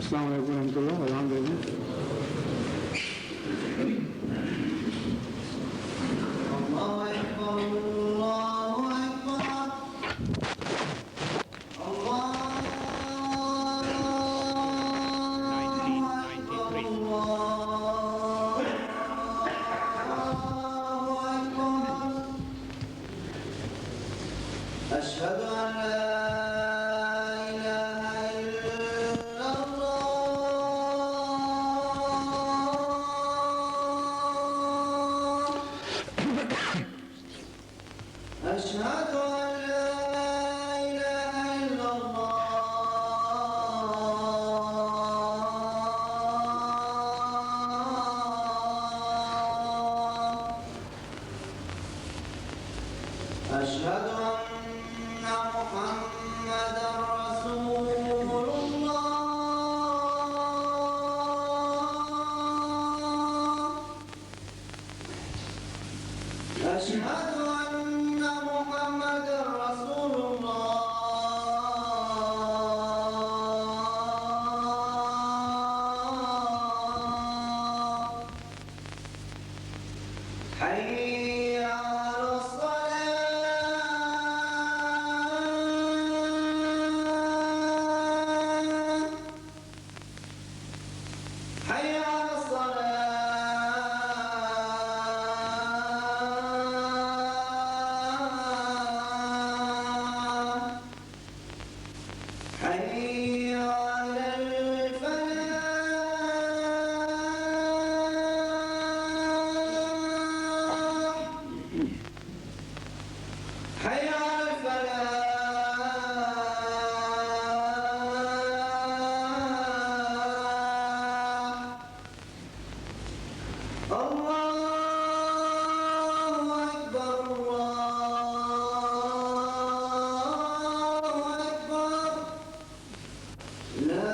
السلام علیکم ورحمۃ اللہ. اذان دے دیں. اللہ اکبر اللہ اکبر اللہ اکبر اللہ اکبر. اشہد ان لا أشهد أن لا إله إلا الله. أشهد أن محمدًا رسول الله. أشهد أن محمدًا رسول الله. حي على الصلاة. حي على الصلاة. حي على الفلاح. حي على الفلاح. الله أكبر الله أكبر. لا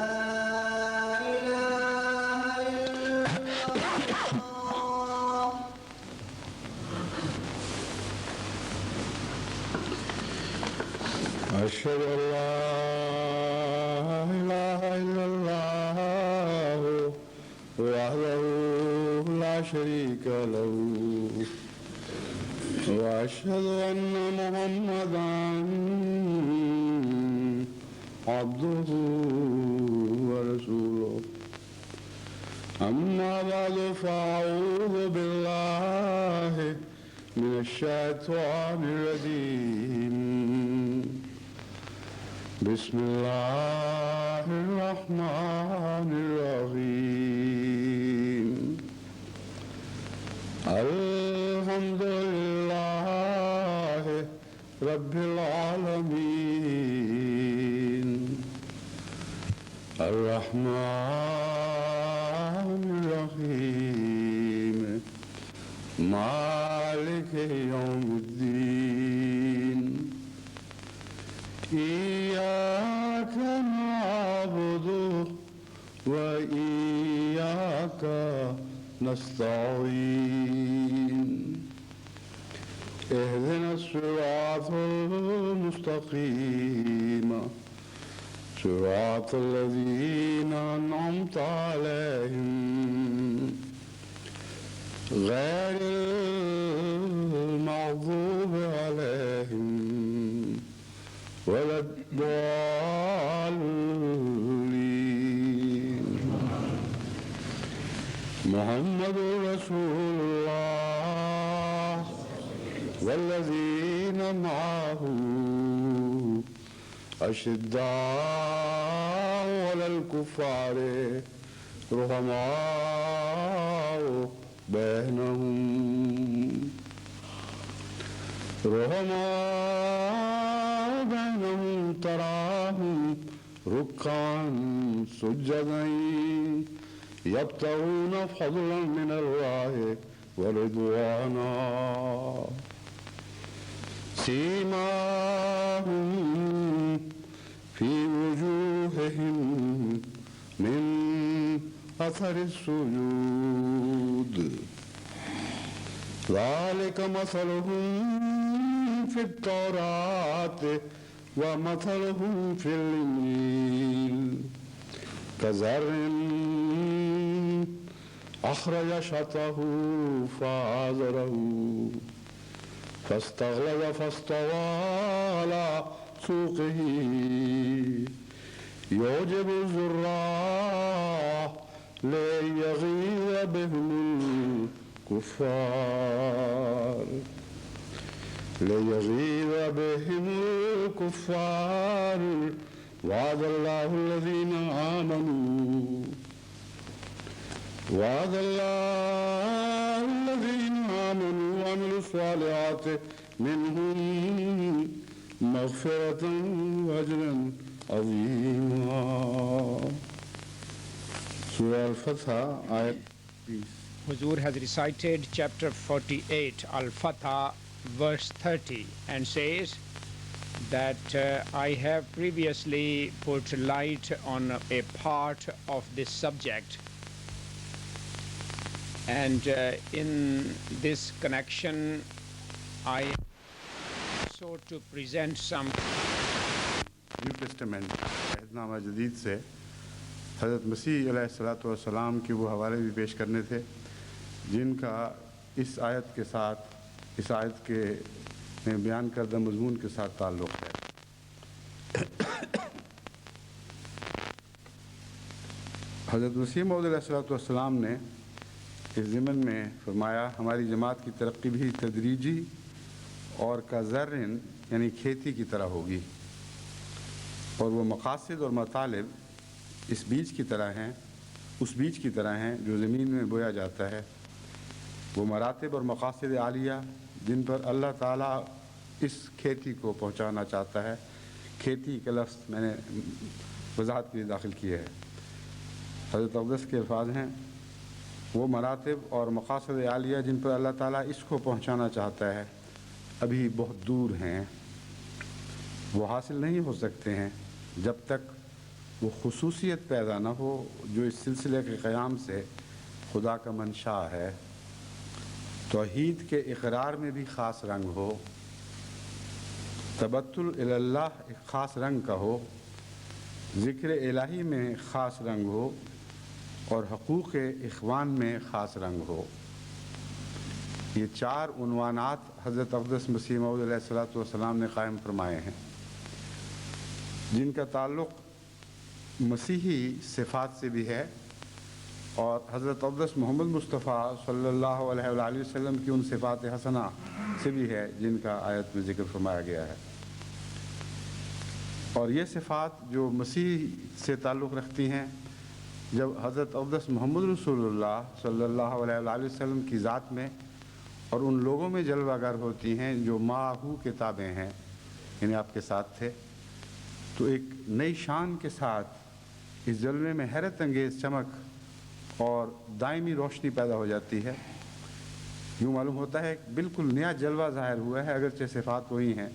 إله إلا الله. أشهد أن لا إله إلا الله وحده لا شريك له وأشهد أن محمدًا عبده ورسوله. أما بعد فأعوذ بالله من الشيطان الرجيم. بسم الله الرحمن الرحيم. الحمد لله رب العالمين. الرحمن الرحيم. مالك يوم الدين. إياك نعبد وإياك نستعين. اهدنا الصراط المستقيم صراط الذين أنعمت عليهم غير المغضوب عليهم ولا الضالين. محمد رسول الله والذين معه أشداء على الكفار رحماء بينهم تراهم ركعا سجدا يبتغون فضلا من الله ورضوانا. سيماهم في وجوههم من أثر السجود. ذلك مثلهم في التوراة ومثلهم في الإنجيل كزرع أخرج شطه فآزره فاستغلظ فاستوى على سوقه يعجب الزراع ليغيظ بهم الكفار وعد الله الذين آمنوا وعملوا الصالحات منهم مغفرة وأجرا عظيما. سورة الفتح آیت 20. Huzur has recited chapter 48, Al-Fatah, verse 30, and says that I have previously put light on a part of this subject, and in this connection I also to present some new testament عہد نامہ جدید سے حضرت مسیح علیہ الصلوۃ والسلام کے وہ حوالے بھی پیش کرنے تھے جن کا اس آیت کے ساتھ، اس آیت کے میں بیان کردہ مضمون کے ساتھ تعلق ہے۔ حضرت مسیح موعود علیہ الصلوۃ والسلام نے اس ضمن میں فرمایا ہماری جماعت کی ترقی بھی تدریجی اور کزرع یعنی کھیتی کی طرح ہوگی، اور وہ مقاصد اور مطالب اس بیج کی طرح ہیں، اس بیج کی طرح ہیں جو زمین میں بویا جاتا ہے۔ وہ مراتب اور مقاصد عالیہ جن پر اللہ تعالیٰ اس کھیتی کو پہنچانا چاہتا ہے، کھیتی کا لفظ میں نے وضاحت کے لیے داخل کیا ہے۔ حضرت اقدس کے الفاظ ہیں وہ مراتب اور مقاصد عالیہ جن پر اللہ تعالیٰ اس کو پہنچانا چاہتا ہے ابھی بہت دور ہیں، وہ حاصل نہیں ہو سکتے ہیں جب تک وہ خصوصیت پیدا نہ ہو جو اس سلسلے کے قیام سے خدا کا منشا ہے۔ توحید کے اقرار میں بھی خاص رنگ ہو، تبتل الی اللہ ایک خاص رنگ کا ہو، ذکر الہی میں خاص رنگ ہو، اور حقوق اخوان میں خاص رنگ ہو۔ یہ چار عنوانات حضرت اقدس مسیح موعود علیہ الصلوۃ والسلام نے قائم فرمائے ہیں جن کا تعلق مسیحی صفات سے بھی ہے اور حضرت اقدس محمد مصطفیٰ صلی اللہ علیہ وآلہ وسلم کی ان صفات حسنہ سے بھی ہے جن کا آیت میں ذکر فرمایا گیا ہے۔ اور یہ صفات جو مسیح سے تعلق رکھتی ہیں، جب حضرت اقدس محمد رسول اللہ صلی اللہ علیہ وآلہ وسلم کی ذات میں اور ان لوگوں میں جلوہ گر ہوتی ہیں جو معہو کے تابع ہیں، یعنی آپ کے ساتھ تھے، تو ایک نئی شان کے ساتھ اس جلوے میں حیرت انگیز چمک اور دائمی روشنی پیدا ہو جاتی ہے۔ یوں معلوم ہوتا ہے کہ بالکل نیا جلوہ ظاہر ہوا ہے، اگرچہ صفات وہی ہیں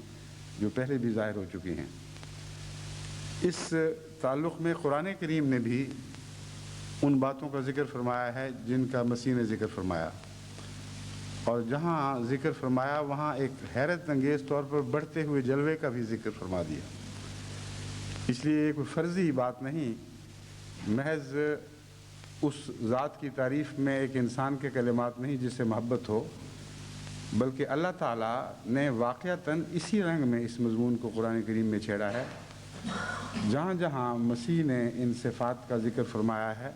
جو پہلے بھی ظاہر ہو چکی ہیں۔ اس تعلق میں قرآن کریم نے بھی ان باتوں کا ذکر فرمایا ہے جن کا مسیح نے ذکر فرمایا، اور جہاں ذکر فرمایا وہاں ایک حیرت انگیز طور پر بڑھتے ہوئے جلوے کا بھی ذکر فرما دیا۔ اس لیے یہ کوئی فرضی بات نہیں، محض اس ذات کی تعریف میں ایک انسان کے کلمات نہیں جس سے محبت ہو، بلکہ اللہ تعالیٰ نے واقعتاً اسی رنگ میں اس مضمون کو قرآن کریم میں چھیڑا ہے۔ جہاں جہاں مسیح نے ان صفات کا ذکر فرمایا ہے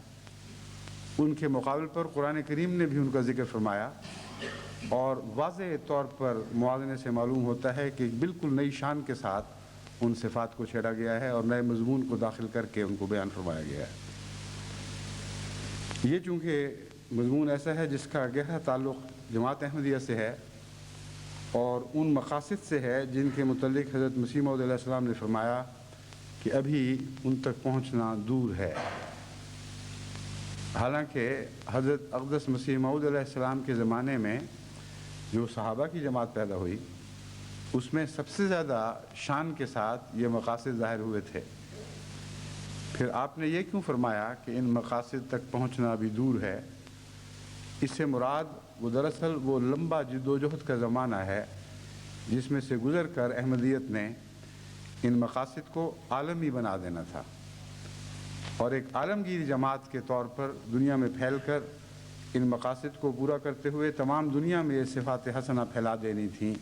ان کے مقابل پر قرآن کریم نے بھی ان کا ذکر فرمایا، اور واضح طور پر موازنے سے معلوم ہوتا ہے کہ بالکل نئی شان کے ساتھ ان صفات کو چھیڑا گیا ہے اور نئے مضمون کو داخل کر کے ان کو بیان فرمایا گیا ہے۔ یہ چونکہ مضمون ایسا ہے جس کا گہرا تعلق جماعت احمدیہ سے ہے اور ان مقاصد سے ہے جن کے متعلق حضرت مسیح موعود علیہ السلام نے فرمایا کہ ابھی ان تک پہنچنا دور ہے۔ حالانکہ حضرت اقدس مسیح موعود علیہ السلام کے زمانے میں جو صحابہ کی جماعت پیدا ہوئی اس میں سب سے زیادہ شان کے ساتھ یہ مقاصد ظاہر ہوئے تھے۔ پھر آپ نے یہ کیوں فرمایا کہ ان مقاصد تک پہنچنا ابھی دور ہے؟ اس سے مراد وہ دراصل وہ لمبا جد و جہد کا زمانہ ہے جس میں سے گزر کر احمدیت نے ان مقاصد کو عالمی بنا دینا تھا۔ اور ایک عالمگیر جماعت کے طور پر دنیا میں پھیل کر ان مقاصد کو پورا کرتے ہوئے تمام دنیا میں یہ صفات حسنہ پھیلا دینی تھیں۔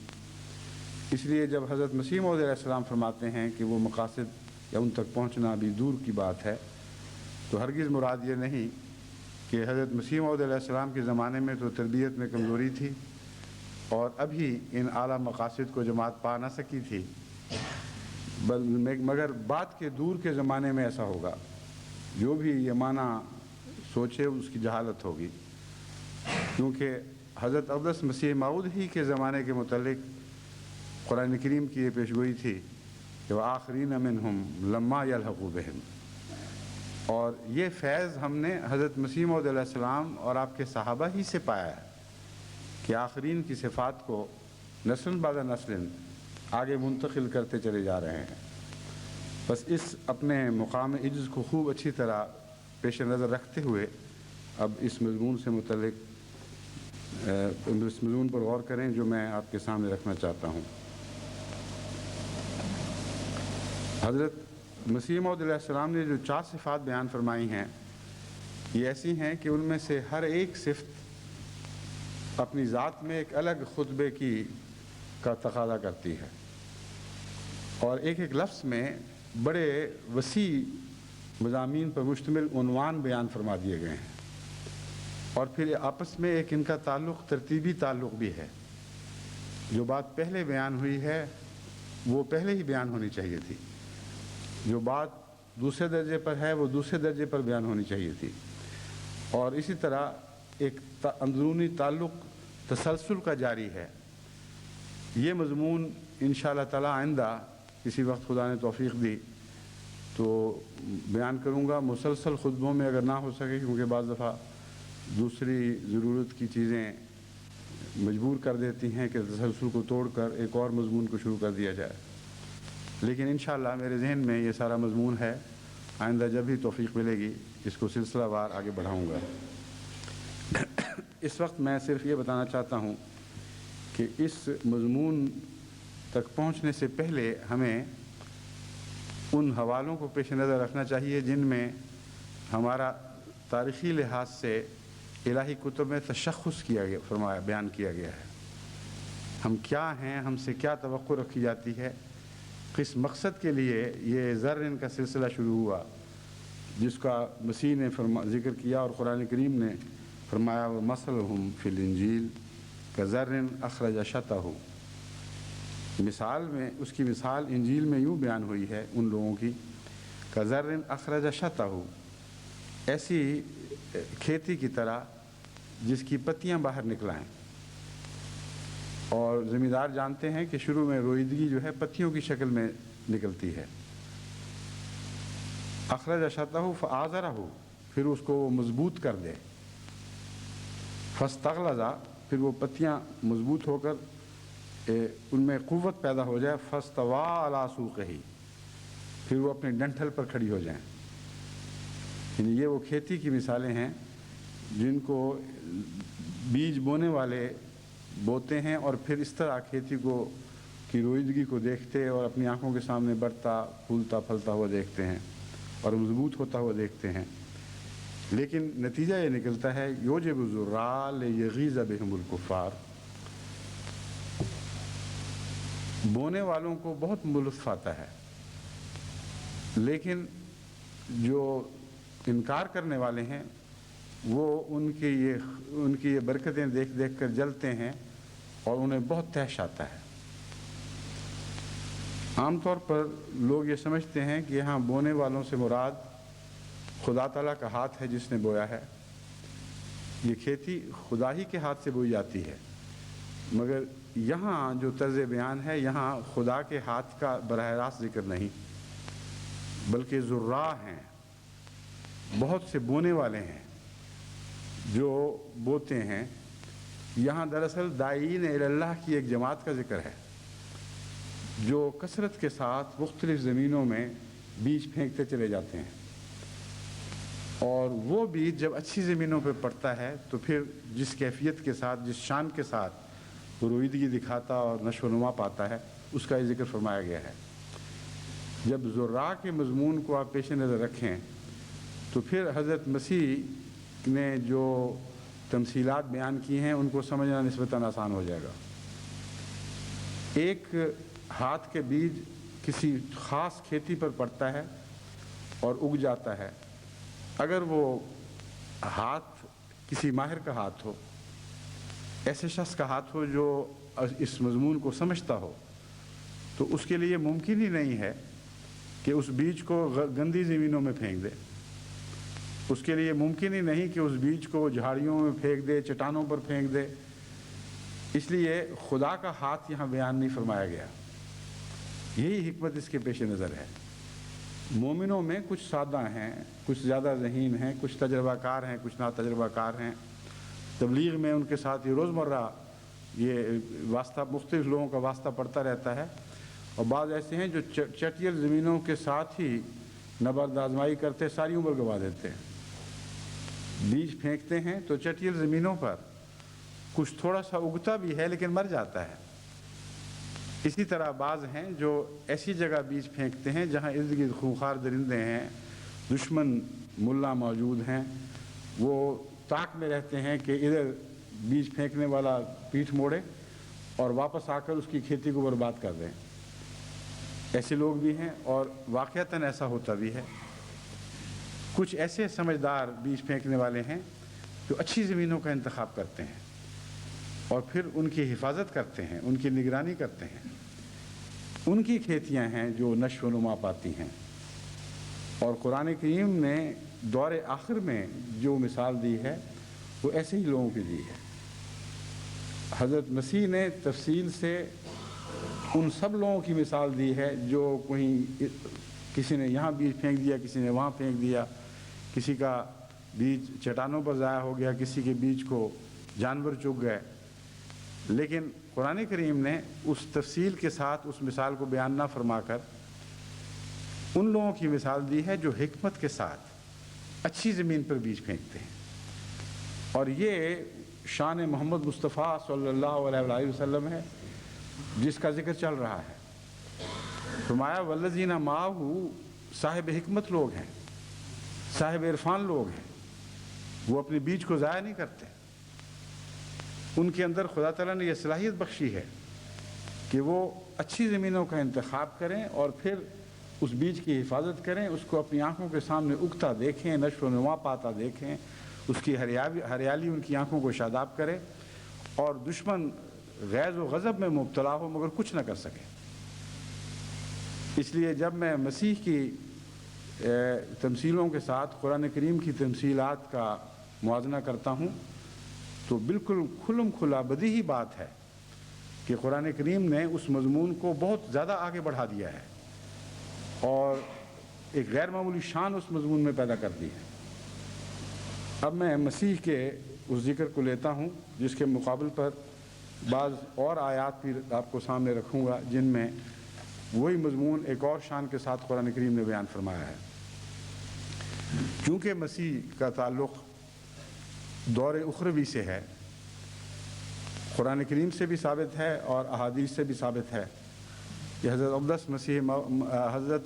اس لیے جب حضرت مسیح موعود علیہ السلام فرماتے ہیں کہ وہ مقاصد یا ان تک پہنچنا بھی دور کی بات ہے، تو ہرگز مراد یہ نہیں کہ حضرت مسیح موعود علیہ السلام کے زمانے میں تو تربیت میں کمزوری تھی اور ابھی ان اعلیٰ مقاصد کو جماعت پا نہ سکی تھی، مگر بعد کے دور کے زمانے میں ایسا ہوگا۔ جو بھی یہ معنی سوچے اس کی جہالت ہوگی، کیونکہ حضرت اقدس مسیح موعود ہی کے زمانے کے متعلق قرآن کریم کی یہ پیشگوئی تھی کہ وَآخَرِينَ مِنْهُمْ لَمَّا يَلْحَقُوا بِهِمْ، اور یہ فیض ہم نے حضرت مسیح موعود علیہ السلام اور آپ کے صحابہ ہی سے پایا ہے کہ آخرین کی صفات کو نسل بعد نسل آگے منتقل کرتے چلے جا رہے ہیں۔ بس اس اپنے مقام عجز کو خوب اچھی طرح پیش نظر رکھتے ہوئے اب اس مضمون سے متعلق اس مضمون پر غور کریں جو میں آپ کے سامنے رکھنا چاہتا ہوں۔ حضرت مسیح موعود علیہ السلام نے جو 4 صفات بیان فرمائی ہیں، یہ ایسی ہیں کہ ان میں سے ہر ایک صفت اپنی ذات میں ایک الگ خطبے کا تقاضا کرتی ہے، اور ایک ایک لفظ میں بڑے وسیع مضامین پر مشتمل عنوان بیان فرما دیے گئے ہیں، اور پھر آپس میں ایک ان کا تعلق ترتیبی تعلق بھی ہے۔ جو بات پہلے بیان ہوئی ہے وہ پہلے ہی بیان ہونی چاہیے تھی، جو بات دوسرے درجے پر ہے وہ دوسرے درجے پر بیان ہونی چاہیے تھی، اور اسی طرح ایک اندرونی تعلق تسلسل کا جاری ہے۔ یہ مضمون انشاءاللہ تعالی آئندہ کسی وقت خدا نے توفیق دی تو بیان کروں گا، مسلسل خطبوں میں اگر نہ ہو سکے، کیونکہ بعض دفعہ دوسری ضرورت کی چیزیں مجبور کر دیتی ہیں کہ تسلسل کو توڑ کر ایک اور مضمون کو شروع کر دیا جائے، لیکن انشاءاللہ میرے ذہن میں یہ سارا مضمون ہے، آئندہ جب بھی توفیق ملے گی اس کو سلسلہ وار آگے بڑھاؤں گا۔ اس وقت میں صرف یہ بتانا چاہتا ہوں کہ اس مضمون تک پہنچنے سے پہلے ہمیں ان حوالوں کو پیش نظر رکھنا چاہیے جن میں ہمارا تاریخی لحاظ سے الہی کتب میں تشخص کیا گیا، بیان کیا گیا ہے۔ ہم کیا ہیں، ہم سے کیا توقع رکھی جاتی ہے، کس مقصد کے لیے یہ ذرن کا سلسلہ شروع ہوا جس کا مسیح نے ذکر کیا اور قرآن کریم نے فرمایا وَمَثَلُهُمْ فِي الْإِنْجِيلِ كَزَرْعٍ أَخْرَجَ شَطْأَهُ۔ مثال میں اس کی مثال انجیل میں یوں بیان ہوئی ہے ان لوگوں کی، كَزَرْعٍ أَخْرَجَ شَطْأَهُ، ایسی کھیتی کی طرح جس کی پتیاں باہر نکلائیں، اور زمیندار جانتے ہیں کہ شروع میں روئیدگی جو ہے پتیوں کی شکل میں نکلتی ہے۔ اخرج شطأہ فآزرہ، پھر اس کو وہ مضبوط کر دے، فاستغلظ، پھر وہ پتیاں مضبوط ہو کر ان میں قوت پیدا ہو جائے، فاستویٰ علی سوقہ، پھر وہ اپنے ڈنٹھل پر کھڑی ہو جائیں۔ یعنی یہ وہ کھیتی کی مثالیں ہیں جن کو بیج بونے والے بوتے ہیں اور پھر اس طرح کھیتی کی روئیدگی کو دیکھتے اور اپنی آنکھوں کے سامنے بڑھتا پھولتا پھلتا ہوا دیکھتے ہیں اور مضبوط ہوتا ہوا دیکھتے ہیں، لیکن نتیجہ یہ نکلتا ہے یوجب الزراء لیغیظ بہم الکفار، بونے والوں کو بہت لطف آتا ہے، لیکن جو انکار کرنے والے ہیں وہ ان کی یہ برکتیں دیکھ دیکھ کر جلتے ہیں اور انہیں بہت تحش آتا ہے۔ عام طور پر لوگ یہ سمجھتے ہیں کہ یہاں بونے والوں سے مراد خدا تعالیٰ کا ہاتھ ہے جس نے بویا ہے، یہ کھیتی خدا ہی کے ہاتھ سے بوئی جاتی ہے، مگر یہاں جو طرز بیان ہے یہاں خدا کے ہاتھ کا براہ راست ذکر نہیں، بلکہ زراع ہیں، بہت سے بونے والے ہیں جو بوتے ہیں۔ یہاں دراصل داعین الی اللہ کی ایک جماعت کا ذکر ہے جو کثرت کے ساتھ مختلف زمینوں میں بیج پھینکتے چلے جاتے ہیں، اور وہ بیج جب اچھی زمینوں پہ پڑتا ہے تو پھر جس کیفیت کے ساتھ، جس شان کے ساتھ وہ رویدگی دکھاتا اور نشو و نما پاتا ہے، اس کا یہ ذکر فرمایا گیا ہے۔ جب زراع کے مضمون کو آپ پیش نظر رکھیں تو پھر حضرت مسیح نے جو تمثیلات بیان کی ہیں ان کو سمجھنا نسبتاً آسان ہو جائے گا۔ ایک ہاتھ کے بیج کسی خاص کھیتی پر پڑتا ہے اور اگ جاتا ہے۔ اگر وہ ہاتھ کسی ماہر کا ہاتھ ہو، ایسے شخص کا ہاتھ ہو جو اس مضمون کو سمجھتا ہو، تو اس کے لیے ممکن ہی نہیں ہے کہ اس بیج کو گندی زمینوں میں پھینک دے، اس کے لیے ممکن ہی نہیں کہ اس بیج کو جھاڑیوں میں پھینک دے، چٹانوں پر پھینک دے۔ اس لیے خدا کا ہاتھ یہاں بیان نہیں فرمایا گیا۔ یہی حکمت اس کے پیش نظر ہے۔ مومنوں میں کچھ سادہ ہیں، کچھ زیادہ ذہین ہیں، کچھ تجربہ کار ہیں، کچھ نا تجربہ کار ہیں۔ تبلیغ میں ان کے ساتھ یہ روزمرہ یہ واسطہ مختلف لوگوں کا واسطہ پڑتا رہتا ہے، اور بعض ایسے ہیں جو چٹیل زمینوں کے ساتھ ہی نبرد آزمائی کرتے ساری عمر گوا دیتے ہیں۔ بیج پھینکتے ہیں تو چٹیل زمینوں پر کچھ تھوڑا سا اگتا بھی ہے لیکن مر جاتا ہے۔ اسی طرح بعض ہیں جو ایسی جگہ بیج پھینکتے ہیں جہاں ارد گرد خونخوار درندے ہیں، دشمن ملا موجود ہیں، وہ طاق میں رہتے ہیں کہ ادھر بیج پھینکنے والا پیٹھ موڑے اور واپس آ کر اس کی کھیتی کو برباد کر دیں۔ ایسے لوگ بھی ہیں اور واقعتاً ایسا ہوتا بھی ہے۔ کچھ ایسے سمجھدار بیج پھینکنے والے ہیں جو اچھی زمینوں کا انتخاب کرتے ہیں اور پھر ان کی حفاظت کرتے ہیں، ان کی نگرانی کرتے ہیں۔ ان کی کھیتیاں ہیں جو نشو و نما پاتی ہیں۔ اور قرآن کریم نے دور آخر میں جو مثال دی ہے وہ ایسے ہی لوگوں کی دی ہے۔ حضرت مسیح نے تفصیل سے ان سب لوگوں کی مثال دی ہے جو کہیں کسی نے یہاں بیج پھینک دیا، کسی نے وہاں پھینک دیا، کسی کا بیج چٹانوں پر ضائع ہو گیا، کسی کے بیج کو جانور چگ گئے۔ لیکن قرآن کریم نے اس تفصیل کے ساتھ اس مثال کو بیان نہ فرما کر ان لوگوں کی مثال دی ہے جو حکمت کے ساتھ اچھی زمین پر بیج پھینکتے ہیں۔ اور یہ شان محمد مصطفیٰ صلی اللہ علیہ وآلہ وسلم ہے جس کا ذکر چل رہا ہے۔ فرمایا والذین معہ، صاحب حکمت لوگ ہیں، صاحب عرفان لوگ ہیں، وہ اپنے بیج کو ضائع نہیں کرتے۔ ان کے اندر خدا تعالیٰ نے یہ صلاحیت بخشی ہے کہ وہ اچھی زمینوں کا انتخاب کریں اور پھر اس بیج کی حفاظت کریں، اس کو اپنی آنکھوں کے سامنے اگتا دیکھیں، نشو و نما پاتا دیکھیں، اس کی ہریالی ان کی آنکھوں کو شاداب کرے، اور دشمن غیظ و غضب میں مبتلا ہو مگر کچھ نہ کر سکے۔ اس لیے جب میں مسیح کی تمثیلوں کے ساتھ قرآن کریم کی تمثیلات کا موازنہ کرتا ہوں تو بالکل کھلم کھلا بدیہی بات ہے کہ قرآن کریم نے اس مضمون کو بہت زیادہ آگے بڑھا دیا ہے اور ایک غیر معمولی شان اس مضمون میں پیدا کر دی ہے۔ اب میں مسیح کے اس ذکر کو لیتا ہوں جس کے مقابل پر بعض اور آیات بھی آپ کو سامنے رکھوں گا جن میں وہی مضمون ایک اور شان کے ساتھ قرآن کریم نے بیان فرمایا ہے۔ چونکہ مسیح کا تعلق دور اخروی سے ہے، قرآن کریم سے بھی ثابت ہے اور احادیث سے بھی ثابت ہے کہ حضرت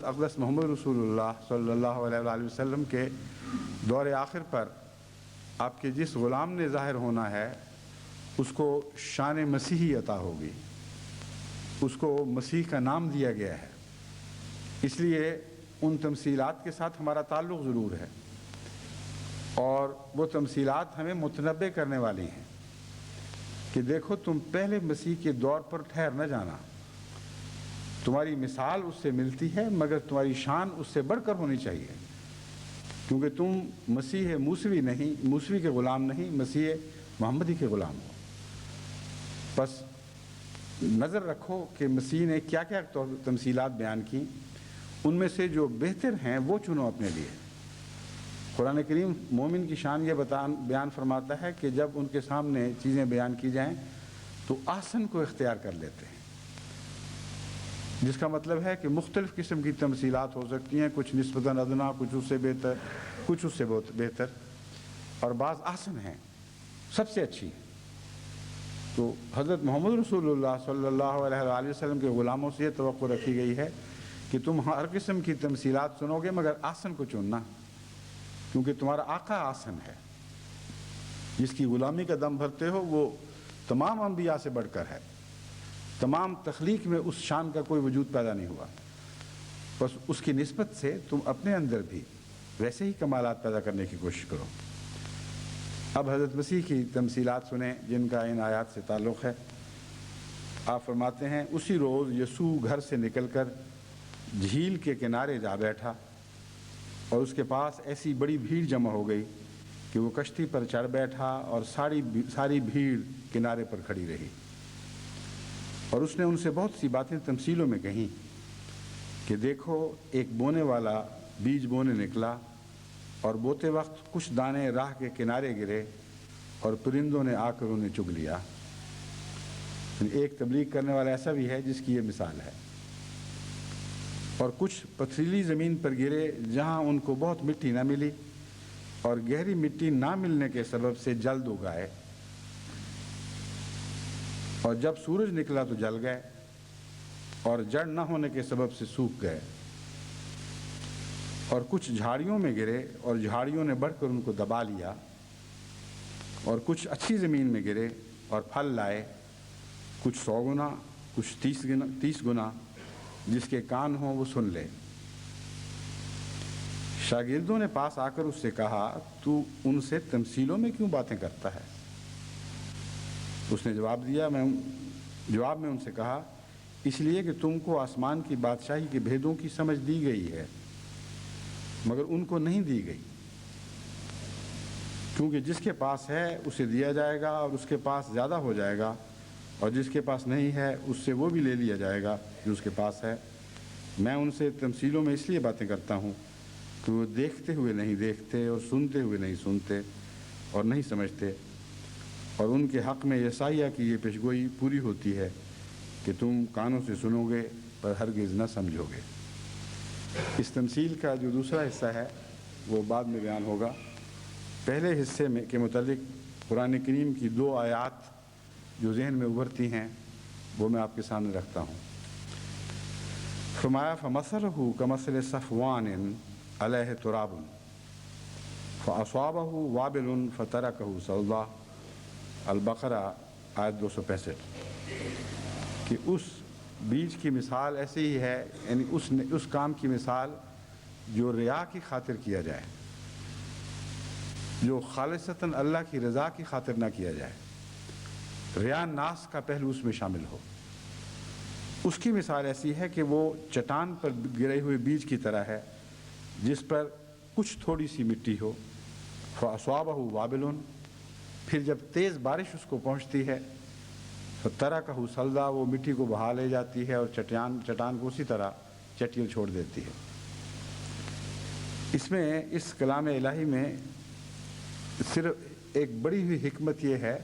اقدس محمد رسول اللہ صلی اللہ علیہ وآلہ وسلم کے دور آخر پر آپ کے جس غلام نے ظاہر ہونا ہے اس کو شان مسیحی عطا ہوگی، اس کو مسیح کا نام دیا گیا ہے۔ اس لیے ان تمثیلات کے ساتھ ہمارا تعلق ضرور ہے اور وہ تمثیلات ہمیں متنبع کرنے والی ہیں کہ دیکھو تم پہلے مسیح کے دور پر ٹھہر نہ جانا، تمہاری مثال اس سے ملتی ہے مگر تمہاری شان اس سے بڑھ کر ہونی چاہیے، کیونکہ تم مسیح موسوی نہیں، موسوی کے غلام نہیں، مسیح محمدی کے غلام ہو۔ بس نظر رکھو کہ مسیح نے کیا کیا تمثیلات بیان کی، ان میں سے جو بہتر ہیں وہ چنو اپنے لیے۔ قرآن کریم مومن کی شان یہ بیان فرماتا ہے کہ جب ان کے سامنے چیزیں بیان کی جائیں تو احسن کو اختیار کر لیتے ہیں، جس کا مطلب ہے کہ مختلف قسم کی تمثیلات ہو سکتی ہیں، کچھ نسبتاً ادنا، کچھ اس سے بہتر، کچھ اس سے بہتر، اور بعض احسن ہیں، سب سے اچھی۔ تو حضرت محمد رسول اللہ صلی اللہ علیہ وآلہ وسلم کے غلاموں سے یہ توقع رکھی گئی ہے کہ تم ہر قسم کی تمثیلات سنو گے مگر احسن کو چننا۔ کیونکہ تمہارا آقا آسن ہے، جس کی غلامی کا دم بھرتے ہو وہ تمام انبیاء سے بڑھ کر ہے، تمام تخلیق میں اس شان کا کوئی وجود پیدا نہیں ہوا، بس اس کی نسبت سے تم اپنے اندر بھی ویسے ہی کمالات پیدا کرنے کی کوشش کرو۔ اب حضرت مسیح کی تمثیلات سنیں جن کا ان آیات سے تعلق ہے۔ آپ فرماتے ہیں اسی روز یسوع گھر سے نکل کر جھیل کے کنارے جا بیٹھا اور اس کے پاس ایسی بڑی بھیڑ جمع ہو گئی کہ وہ کشتی پر چڑھ بیٹھا اور ساری بھیڑ کنارے پر کھڑی رہی، اور اس نے ان سے بہت سی باتیں تمثیلوں میں کہیں کہ دیکھو ایک بونے والا بیج بونے نکلا، اور بوتے وقت کچھ دانے راہ کے کنارے گرے اور پرندوں نے آ کر انہیں چگ لیا۔ ایک تبلیغ کرنے والا ایسا بھی ہے جس کی یہ مثال ہے۔ اور کچھ پتھریلی زمین پر گرے جہاں ان کو بہت مٹی نہ ملی، اور گہری مٹی نہ ملنے کے سبب سے جلد اگائے، اور جب سورج نکلا تو جل گئے، اور جڑ نہ ہونے کے سبب سے سوکھ گئے۔ اور کچھ جھاڑیوں میں گرے اور جھاڑیوں نے بڑھ کر ان کو دبا لیا، اور کچھ اچھی زمین میں گرے اور پھل لائے، کچھ 100 گنا، کچھ 30 گنا، جس کے کان ہوں وہ سن لے۔ شاگردوں نے پاس آ کر اس سے کہا تو ان سے تمثیلوں میں کیوں باتیں کرتا ہے؟ اس نے جواب میں ان سے کہا اس لیے کہ تم کو آسمان کی بادشاہی کے بھیدوں کی سمجھ دی گئی ہے، مگر ان کو نہیں دی گئی، کیونکہ جس کے پاس ہے اسے دیا جائے گا اور اس کے پاس زیادہ ہو جائے گا، اور جس کے پاس نہیں ہے اس سے وہ بھی لے لیا جائے گا جو اس کے پاس ہے۔ میں ان سے تمثیلوں میں اس لیے باتیں کرتا ہوں کہ وہ دیکھتے ہوئے نہیں دیکھتے اور سنتے ہوئے نہیں سنتے اور نہیں سمجھتے، اور ان کے حق میں یسایہ کی یہ پیشگوئی پوری ہوتی ہے کہ تم کانوں سے سنو گے پر ہرگز نہ سمجھو گے۔ اس تمثیل کا جو دوسرا حصہ ہے وہ بعد میں بیان ہوگا۔ پہلے حصے میں کے متعلق قرآن کریم کی 2 آیات جو ذہن میں ابھرتی ہیں وہ میں آپ کے سامنے رکھتا ہوں۔ فرمایا فَمَثَلُهُ كَمَثَلِ صَفْوَانٍ عَلَيْهِ تُرَابٌ فَأَصَابَهُ وَابِلٌ فَتَرَكَهُ صَلْدًا، البقرہ آیت 265۔ کہ اس بیج کی مثال ایسے ہی ہے، یعنی اس کام کی مثال جو ریا کی خاطر کیا جائے، جو خالصتاً اللہ کی رضا کی خاطر نہ کیا جائے، ریا ناس کا پہلو اس میں شامل ہو۔ اس کی مثال ایسی ہے کہ وہ چٹان پر گرے ہوئے بیج کی طرح ہے جس پر کچھ تھوڑی سی مٹی ہو، فَأَصَابَهُ وَابِلٌ، پھر جب تیز بارش اس کو پہنچتی ہے فَتَرَكَهُ صَلْدًا، وہ مٹی کو بہا لے جاتی ہے اور چٹان کو اسی طرح چٹیل چھوڑ دیتی ہے۔ اس میں اس کلام الہی میں صرف ایک بڑی ہوئی حکمت یہ ہے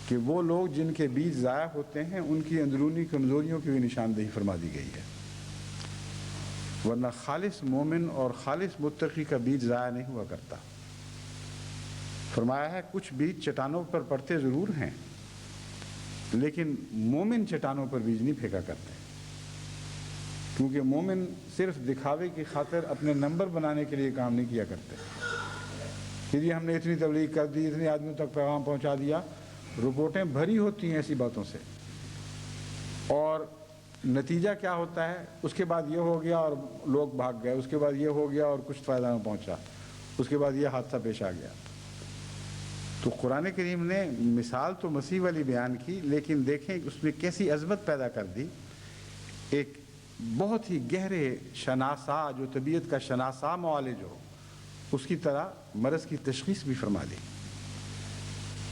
کہ وہ لوگ جن کے بیج ضائع ہوتے ہیں ان کی اندرونی کمزوریوں کی بھی نشاندہی فرما دی گئی ہے، ورنہ خالص مومن اور خالص متقی کا بیج ضائع نہیں ہوا کرتا۔ فرمایا ہے کچھ بیج چٹانوں پر پڑتے ضرور ہیں، لیکن مومن چٹانوں پر بیج نہیں پھینکا کرتے، کیونکہ مومن صرف دکھاوے کی خاطر اپنے نمبر بنانے کے لیے کام نہیں کیا کرتے کہ جی ہم نے اتنی تبلیغ کر دی، اتنے آدمیوں تک پیغام پہنچا دیا۔ رپورٹیں بھری ہوتی ہیں ایسی باتوں سے، اور نتیجہ کیا ہوتا ہے؟ اس کے بعد یہ ہو گیا اور لوگ بھاگ گئے، اس کے بعد یہ ہو گیا اور کچھ فائدہ نہ پہنچا، اس کے بعد یہ حادثہ پیش آ گیا۔ تو قرآن کریم نے مثال تو مسیح والی بیان کی، لیکن دیکھیں اس میں کیسی عظمت پیدا کر دی۔ ایک بہت ہی گہرے شناسا، جو طبیعت کا شناسا معالج ہو، اس کی طرح مرض کی تشخیص بھی فرما دی۔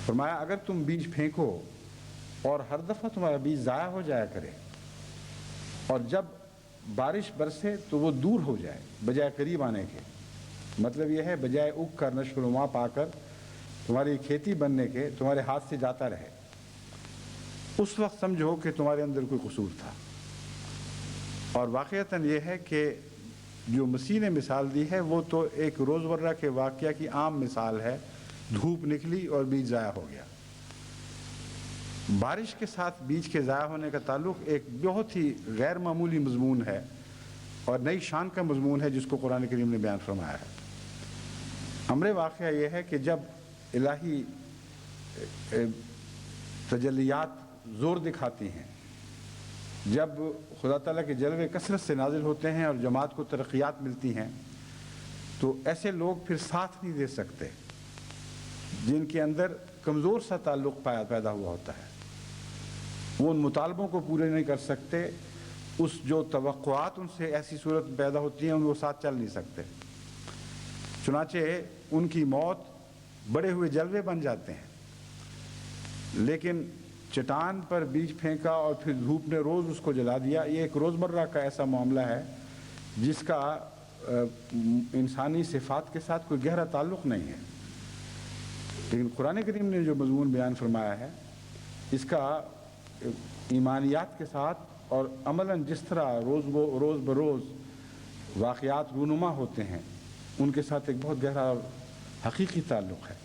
فرمایا اگر تم بیج پھینکو اور ہر دفعہ تمہارا بیج ضائع ہو جایا کرے، اور جب بارش برسے تو وہ دور ہو جائے بجائے قریب آنے کے، مطلب یہ ہے بجائے اگ کر نشو و نما پا کر تمہاری کھیتی بننے کے تمہارے ہاتھ سے جاتا رہے، اس وقت سمجھو کہ تمہارے اندر کوئی قصور تھا۔ اور واقعتاً یہ ہے کہ جو مسیح نے مثال دی ہے وہ تو ایک روزمرہ کے واقعہ کی عام مثال ہے، دھوپ نکلی اور بیج ضائع ہو گیا۔ بارش کے ساتھ بیج کے ضائع ہونے کا تعلق ایک بہت ہی غیر معمولی مضمون ہے اور نئی شان کا مضمون ہے جس کو قرآن کریم نے بیان فرمایا ہے۔ امر واقعہ یہ ہے کہ جب الہی تجلیات زور دکھاتی ہیں، جب خدا تعالیٰ کے جلوے کثرت سے نازل ہوتے ہیں اور جماعت کو ترقیات ملتی ہیں، تو ایسے لوگ پھر ساتھ نہیں دے سکتے جن کے اندر کمزور سا تعلق پیدا ہوا ہوتا ہے۔ وہ ان مطالبوں کو پورے نہیں کر سکتے، اس جو توقعات ان سے ایسی صورت پیدا ہوتی ہیں وہ ساتھ چل نہیں سکتے، چنانچہ ان کی موت بڑے ہوئے جلوے بن جاتے ہیں۔ لیکن چٹان پر بیج پھینکا اور پھر دھوپ نے روز اس کو جلا دیا، یہ ایک روزمرہ کا ایسا معاملہ ہے جس کا انسانی صفات کے ساتھ کوئی گہرا تعلق نہیں ہے۔ لیکن قرآن کریم نے جو مضمون بیان فرمایا ہے، اس کا ایمانیات کے ساتھ اور عملاً جس طرح روز بروز واقعات رونما ہوتے ہیں ان کے ساتھ ایک بہت گہرا اور حقیقی تعلق ہے۔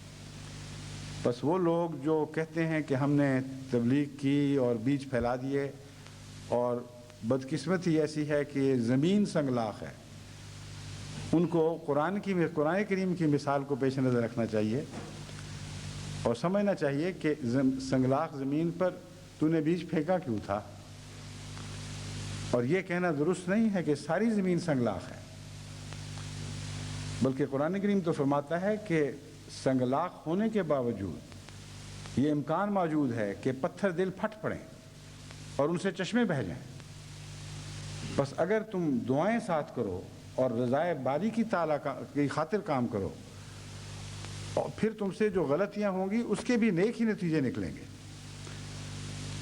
بس وہ لوگ جو کہتے ہیں کہ ہم نے تبلیغ کی اور بیج پھیلا دیے، اور بدقسمتی ایسی ہے کہ زمین سنگلاخ ہے، ان کو قرآن کریم کی مثال کو پیش نظر رکھنا چاہیے اور سمجھنا چاہیے کہ سنگلاخ زمین پر تو نے بیج پھینکا کیوں تھا، اور یہ کہنا درست نہیں ہے کہ ساری زمین سنگلاخ ہے، بلکہ قرآن کریم تو فرماتا ہے کہ سنگلاخ ہونے کے باوجود یہ امکان موجود ہے کہ پتھر دل پھٹ پڑیں اور ان سے چشمے بہہ جائیں۔ بس اگر تم دعائیں ساتھ کرو اور رضائے باری کی خاطر کام کرو، اور پھر تم سے جو غلطیاں ہوں گی اس کے بھی نیک ہی نتیجے نکلیں گے۔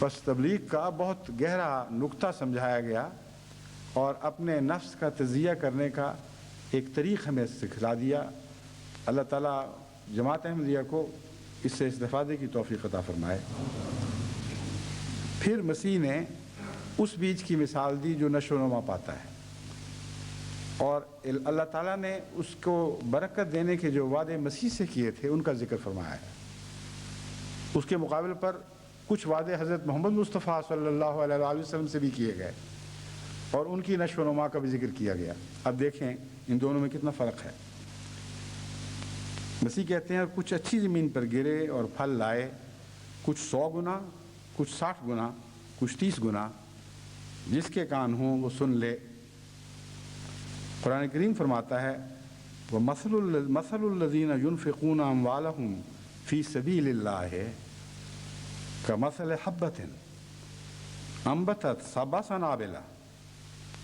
بس تبلیغ کا بہت گہرا نقطہ سمجھایا گیا اور اپنے نفس کا تزکیہ کرنے کا ایک طریق ہمیں سکھلا دیا۔ اللہ تعالیٰ جماعت احمدیہ کو اس سے استفادے کی توفیق عطا فرمائے۔ پھر مسیح نے اس بیج کی مثال دی جو نشو و نما پاتا ہے، اور اللہ تعالیٰ نے اس کو برکت دینے کے جو وعدے مسیح سے کیے تھے ان کا ذکر فرمایا ہے۔ اس کے مقابل پر کچھ وعدے حضرت محمد مصطفیٰ صلی اللہ علیہ وآلہ وسلم سے بھی کیے گئے اور ان کی نشو و نما کا بھی ذکر کیا گیا۔ اب دیکھیں ان دونوں میں کتنا فرق ہے۔ مسیح کہتے ہیں کچھ اچھی زمین پر گرے اور پھل لائے، کچھ 100 گنا، کچھ 60 گنا، کچھ 30 گنا، جس کے کان ہوں وہ سن لے۔ قرآن کریم فرماتا ہے وَمَثَلُ الَّذِينَ يُنْفِقُونَ أَمْوَالَهُمْ فِي سَبِيلِ اللَّهِ كَمَثَلِ حَبَّةٍ أَنبَتَتْ 7 سَنَابِلَ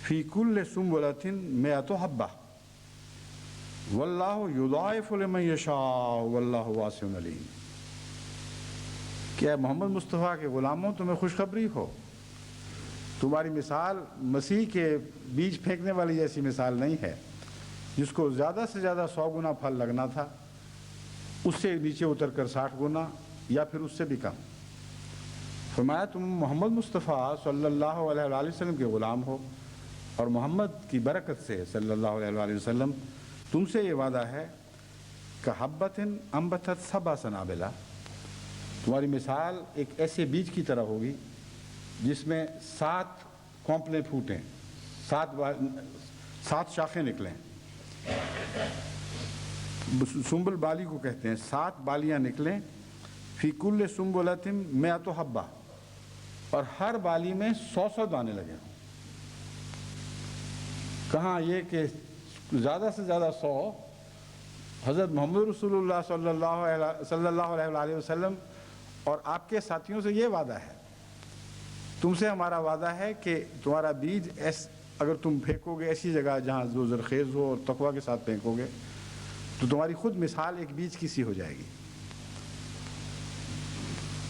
فِي كُلِّ سُنبُلَةٍ 100 حَبَّةٍ وَاللَّهُ يُضَاعِفُ لِمَن يَشَاءُ وَاللَّهُ وَاسِعٌ عَلِيمٌ۔ کیا محمد مصطفیٰ کے غلاموں تمہیں خوشخبری ہو، تمہاری مثال مسیح کے بیج پھینکنے والی جیسی مثال نہیں ہے جس کو زیادہ سے زیادہ 100 گنا پھل لگنا تھا، اس سے نیچے اتر کر 60 گنا یا پھر اس سے بھی کم۔ فرمایا تم محمد مصطفیٰ صلی اللہ علیہ وآلہ وسلم کے غلام ہو، اور محمد کی برکت سے صلی اللہ علیہ وآلہ وسلم تم سے یہ وعدہ ہے کہ حبۃ انبتت 7 سنابل، تمہاری مثال ایک ایسے بیج کی طرح ہوگی جس میں 7 کونپلیں پھوٹیں، 7 شاخیں نکلیں۔ سنبل بالی کو کہتے ہیں، 7 بالیاں نکلیں، فی کل سنبلۃ 100 حبہ، اور ہر بالی میں 100 دانے لگے ہوں۔ کہاں یہ کہ زیادہ سے زیادہ 100 حضرت محمد رسول اللہ صلی اللہ علیہ وآلہ وسلم اور آپ کے ساتھیوں سے یہ وعدہ ہے، تم سے ہمارا وعدہ ہے کہ تمہارا بیج اگر تم پھینکو گے ایسی جگہ جہاں جو زرخیز ہو اور تقویٰ کے ساتھ پھینکو گے تو تمہاری خود مثال ایک بیج کی سی ہو جائے گی،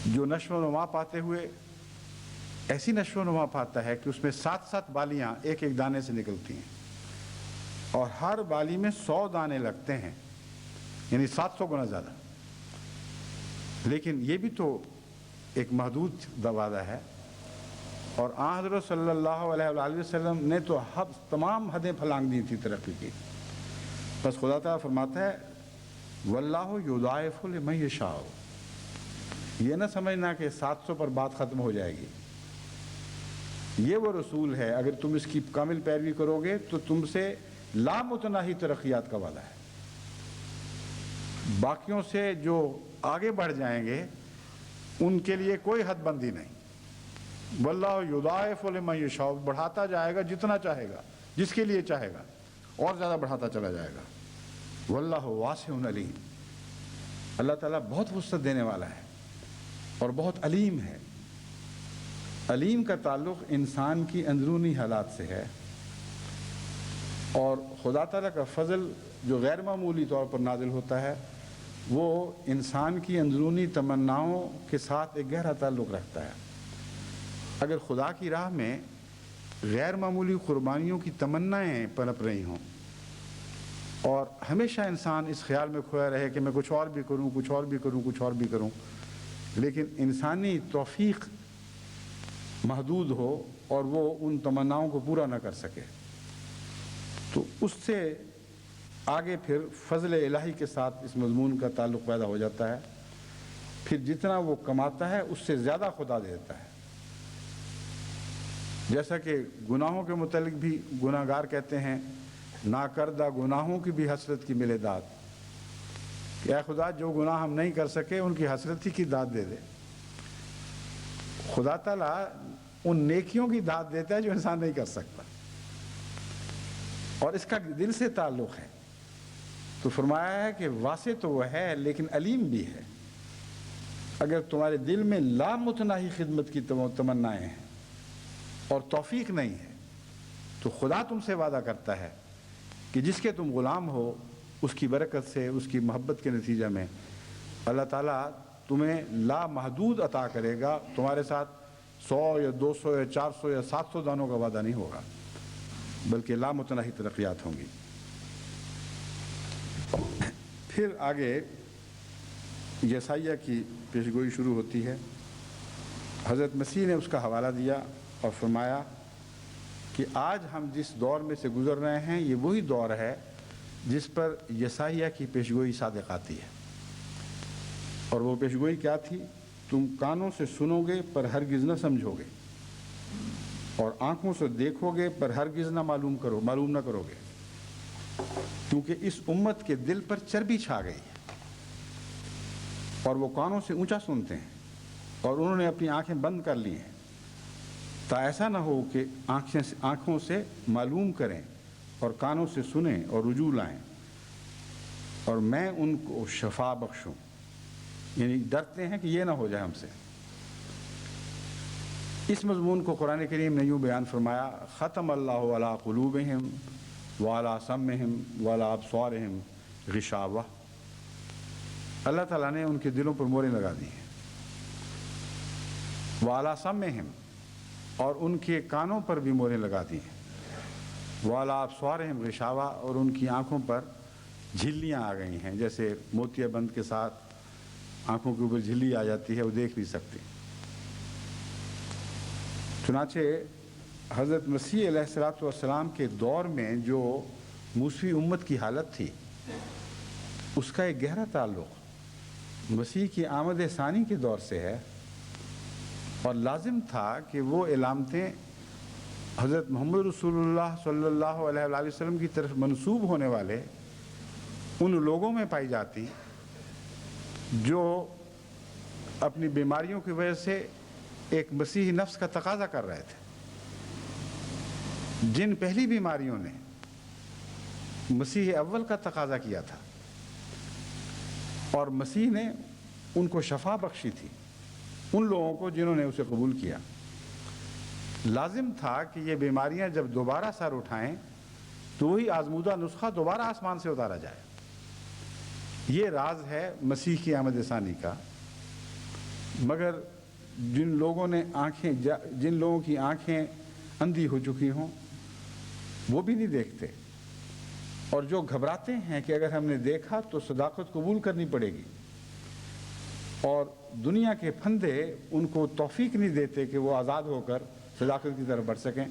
جو نشو و نما پاتے ہوئے ایسی نشو و نما پاتا ہے کہ اس میں 7 بالیاں ایک دانے سے نکلتی ہیں اور ہر بالی میں 100 دانے لگتے ہیں، یعنی 700 گنا زیادہ۔ لیکن یہ بھی تو ایک محدود وعدہ ہے، اور آن حضرت صلی اللہ علیہ وآلہ وسلم نے تو تمام حدیں پھلانگ دی تھی ترقی کی۔ بس خدا تعالیٰ فرماتا ہے واللہ یضاعف لمن یشاء، یہ نہ سمجھنا کہ 700 پر بات ختم ہو جائے گی۔ یہ وہ رسول ہے، اگر تم اس کی کامل پیروی کرو گے تو تم سے لامتناہی ترقیات کا وعدہ ہے۔ باقیوں سے جو آگے بڑھ جائیں گے ان کے لیے کوئی حد بندی نہیں. واللہ یضاعف لمن یشاء، بڑھاتا جائے گا جتنا چاہے گا، جس کے لیے چاہے گا اور زیادہ بڑھاتا چلا جائے گا. واللہ واسع علیم، اللہ تعالیٰ بہت وسعت دینے والا ہے اور بہت علیم ہے. علیم کا تعلق انسان کی اندرونی حالات سے ہے، اور خدا تعالیٰ کا فضل جو غیر معمولی طور پر نازل ہوتا ہے وہ انسان کی اندرونی تمناؤں کے ساتھ ایک گہرا تعلق رکھتا ہے. اگر خدا کی راہ میں غیر معمولی قربانیوں کی تمنائیں پنپ رہی ہوں اور ہمیشہ انسان اس خیال میں کھویا رہے کہ میں کچھ اور بھی کروں، کچھ اور بھی کروں، کچھ اور بھی کروں، لیکن انسانی توفیق محدود ہو اور وہ ان تمناؤں کو پورا نہ کر سکے، تو اس سے آگے پھر فضل الہی کے ساتھ اس مضمون کا تعلق پیدا ہو جاتا ہے. پھر جتنا وہ کماتا ہے اس سے زیادہ خدا دیتا ہے. جیسا کہ گناہوں کے متعلق بھی گناہگار کہتے ہیں ناکردہ گناہوں کی بھی حسرت کی ملے داد، کہ اے خدا جو گناہ ہم نہیں کر سکے ان کی حسرت ہی کی داد دے دے. خدا تعالیٰ ان نیکیوں کی داد دیتا ہے جو انسان نہیں کر سکتا، اور اس کا دل سے تعلق ہے. تو فرمایا ہے کہ واسع تو وہ ہے لیکن علیم بھی ہے. اگر تمہارے دل میں لامتناہی خدمت کی تمنائیں ہیں اور توفیق نہیں ہے تو خدا تم سے وعدہ کرتا ہے کہ جس کے تم غلام ہو اس کی برکت سے، اس کی محبت کے نتیجہ میں اللہ تعالیٰ تمہیں لامحدود عطا کرے گا. تمہارے ساتھ 100 یا 200 یا 400 یا 700 دانوں کا وعدہ نہیں ہوگا، بلکہ لامتناہی ترقیات ہوں گی. پھر آگے یسائیہ کی پیشگوئی شروع ہوتی ہے. حضرت مسیح نے اس کا حوالہ دیا اور فرمایا کہ آج ہم جس دور میں سے گزر رہے ہیں یہ وہی دور ہے جس پر یسائیہ کی پیشگوئی صادق آتی ہے. اور وہ پیشگوئی کیا تھی؟ تم کانوں سے سنو گے پر ہرگز نہ سمجھو گے، اور آنکھوں سے دیکھو گے پر ہرگز نہ معلوم نہ کرو گے، کیونکہ اس امت کے دل پر چربی چھا گئی ہے اور وہ کانوں سے اونچا سنتے ہیں اور انہوں نے اپنی آنکھیں بند کر لی ہیں، تا ایسا نہ ہو کہ آنکھوں سے معلوم کریں اور کانوں سے سنیں اور رجوع لائیں اور میں ان کو شفا بخشوں. یعنی ڈرتے ہیں کہ یہ نہ ہو جائے ہم سے. اس مضمون کو قرآن کریم نے یوں بیان فرمایا ختم اللہ علی قلوبہم وعلی سمعہم وعلی ابصارہم غشاوہ. اللہ تعالیٰ نے ان کے دلوں پر موریں لگا دی ہیں. وعلی سمعہم، اور ان کے کانوں پر بھی موریں لگا دی ہیں. وعلی ابصارہم غشاوہ، اور ان کی آنکھوں پر جھلیاں آ گئی ہیں، جیسے موتیا بند کے ساتھ آنکھوں کے اوپر جھلی آ جاتی ہے، وہ دیکھ نہیں سکتی. چنانچہ حضرت مسیح علیہ الصلوۃ والسلام کے دور میں جو موسوی امت کی حالت تھی اس کا ایک گہرا تعلق مسیح کی آمد ثانی کے دور سے ہے، اور لازم تھا کہ وہ علامتیں حضرت محمد رسول اللہ صلی اللہ علیہ وآلہ وسلم کی طرف منسوب ہونے والے ان لوگوں میں پائی جاتی جو اپنی بیماریوں کی وجہ سے ایک مسیحی نفس کا تقاضا کر رہے تھے. جن پہلی بیماریوں نے مسیح اول کا تقاضا کیا تھا اور مسیح نے ان کو شفا بخشی تھی، ان لوگوں کو جنہوں نے اسے قبول کیا. لازم تھا کہ یہ بیماریاں جب دوبارہ سر اٹھائیں تو وہی آزمودہ نسخہ دوبارہ آسمان سے اتارا جائے. یہ راز ہے مسیح کی آمد ثانی کا. مگر جن لوگوں کی آنکھیں اندھی ہو چکی ہوں وہ بھی نہیں دیکھتے، اور جو گھبراتے ہیں کہ اگر ہم نے دیکھا تو صداقت قبول کرنی پڑے گی، اور دنیا کے پھندے ان کو توفیق نہیں دیتے کہ وہ آزاد ہو کر صداقت کی طرف بڑھ سکیں،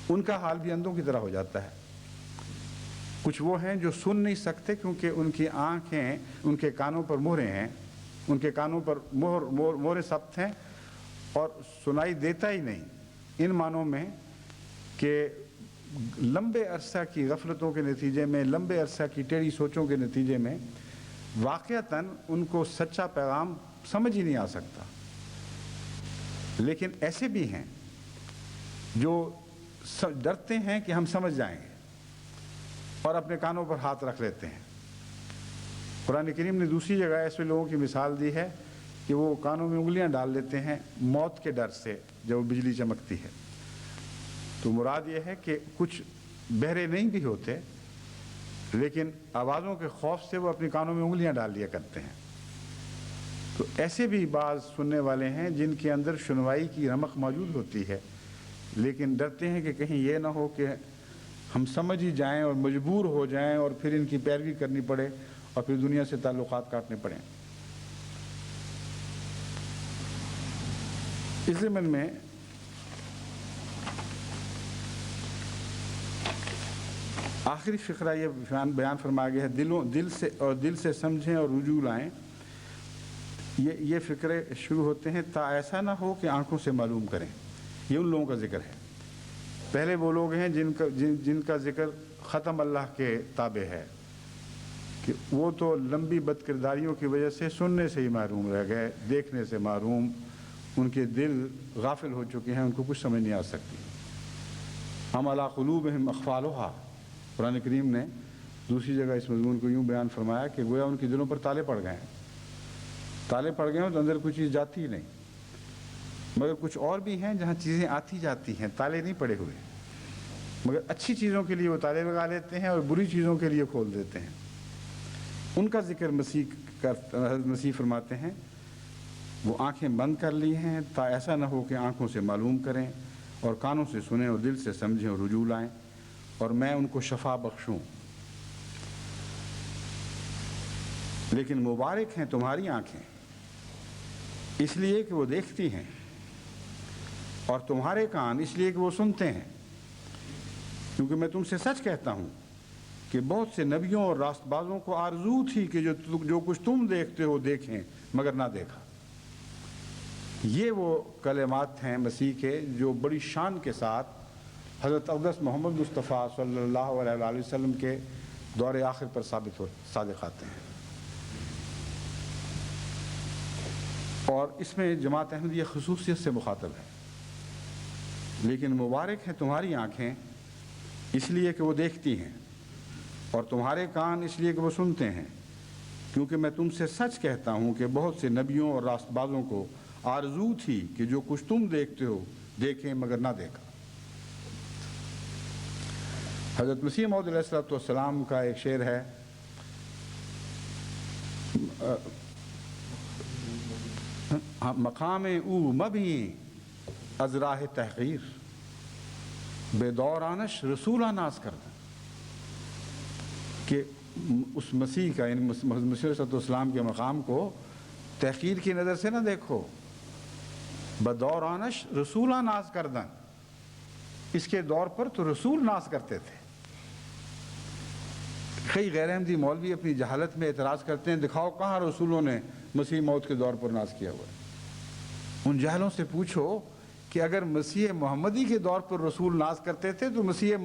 ان کا حال بھی اندھوں کی طرح ہو جاتا ہے. کچھ وہ ہیں جو سن نہیں سکتے کیونکہ ان کی آنکھیں، ان کے کانوں پر مہریں ہیں، ان کے کانوں پر مہریں ثبت ہیں اور سنائی دیتا ہی نہیں، ان معنوں میں کہ لمبے عرصہ کی غفلتوں کے نتیجے میں، لمبے عرصہ کی ٹیڑھی سوچوں کے نتیجے میں واقعتاً ان کو سچا پیغام سمجھ ہی نہیں آ سکتا. لیکن ایسے بھی ہیں جو ڈرتے ہیں کہ ہم سمجھ جائیں گے اور اپنے کانوں پر ہاتھ رکھ لیتے ہیں. قرآن کریم نے دوسری جگہ ایسے لوگوں کی مثال دی ہے کہ وہ کانوں میں انگلیاں ڈال لیتے ہیں موت کے ڈر سے جب بجلی چمکتی ہے. تو مراد یہ ہے کہ کچھ بہرے نہیں بھی ہوتے لیکن آوازوں کے خوف سے وہ اپنی کانوں میں انگلیاں ڈال لیا کرتے ہیں. تو ایسے بھی بعض سننے والے ہیں جن کے اندر سنوائی کی رمق موجود ہوتی ہے لیکن ڈرتے ہیں کہ کہیں یہ نہ ہو کہ ہم سمجھ ہی جائیں اور مجبور ہو جائیں اور پھر ان کی پیروی کرنی پڑے اور پھر دنیا سے تعلقات کاٹنے پڑیں. اس ضمن میں آخری فقرہ یہ بیان فرمایا گیا ہے دل سے سمجھیں اور رجوع لائیں. یہ فقرے شروع ہوتے ہیں تا ایسا نہ ہو کہ آنکھوں سے معلوم کریں. یہ ان لوگوں کا ذکر ہے. پہلے وہ لوگ ہیں جن کا ذکر ختم اللہ کے تابع ہے کہ وہ تو لمبی بد کرداریوں کی وجہ سے سننے سے ہی محروم رہ گئے, دیکھنے سے محروم, ان کے دل غافل ہو چکے ہیں, ان کو کچھ سمجھ نہیں آ سکتی. ہم علی قلوبہم اقفالھا, قرآن کریم نے دوسری جگہ اس مضمون کو یوں بیان فرمایا کہ گویا ان کے دلوں پر تالے پڑ گئے ہیں. تالے پڑ گئے ہیں تو اندر کوئی چیز جاتی ہی نہیں. مگر کچھ اور بھی ہیں جہاں چیزیں آتی جاتی ہیں, تالے نہیں پڑے ہوئے, مگر اچھی چیزوں کے لیے وہ تالے لگا لیتے ہیں اور بری چیزوں کے لیے کھول دیتے ہیں. ان کا ذکر حضرت مسیح فرماتے ہیں وہ آنکھیں بند کر لی ہیں تا ایسا نہ ہو کہ آنکھوں سے معلوم کریں اور کانوں سے سنیں اور دل سے سمجھیں اور رجوع لائیں اور میں ان کو شفا بخشوں. لیکن مبارک ہیں تمہاری آنکھیں اس لیے کہ وہ دیکھتی ہیں اور تمہارے کان اس لیے کہ وہ سنتے ہیں, کیونکہ میں تم سے سچ کہتا ہوں کہ بہت سے نبیوں اور راست بازوں کو آرزو تھی کہ جو کچھ تم دیکھتے ہو دیکھیں مگر نہ دیکھا. یہ وہ کلمات ہیں مسیح کے جو بڑی شان کے ساتھ حضرت اقدس محمد مصطفیٰ صلی اللہ علیہ وسلم کے دور آخر پر صادق آتے ہیں. اور اس میں جماعت احمدیہ خصوصیت سے مخاطب ہے. لیکن مبارک ہیں تمہاری آنکھیں اس لیے کہ وہ دیکھتی ہیں اور تمہارے کان اس لیے کہ وہ سنتے ہیں, کیونکہ میں تم سے سچ کہتا ہوں کہ بہت سے نبیوں اور راست بازوں کو آرزو تھی کہ جو کچھ تم دیکھتے ہو دیکھیں مگر نہ دیکھا. حضرت مسیح موعود علیہ السلام کا ایک شعر ہے, مقام او مبھی از راہ تحقیر بے دورانش رسولہ ناز کردہ, کہ اس مسیح کا یعنی مسیح علیہ السلام کے مقام کو تحقیر کی نظر سے نہ دیکھو, بدورانش رسولہ ناز کردن, اس کے دور پر تو رسول ناز کرتے تھے. کئی غیر احمدی مولوی اپنی جہالت میں اعتراض کرتے ہیں دکھاؤ کہاں رسولوں نے مسیح موعود کے دور پر ناز کیا ہوا ہے. ان جاہلوں سے پوچھو کہ اگر مسیح محمدی کے دور پر رسول ناز کرتے تھے تو مسیح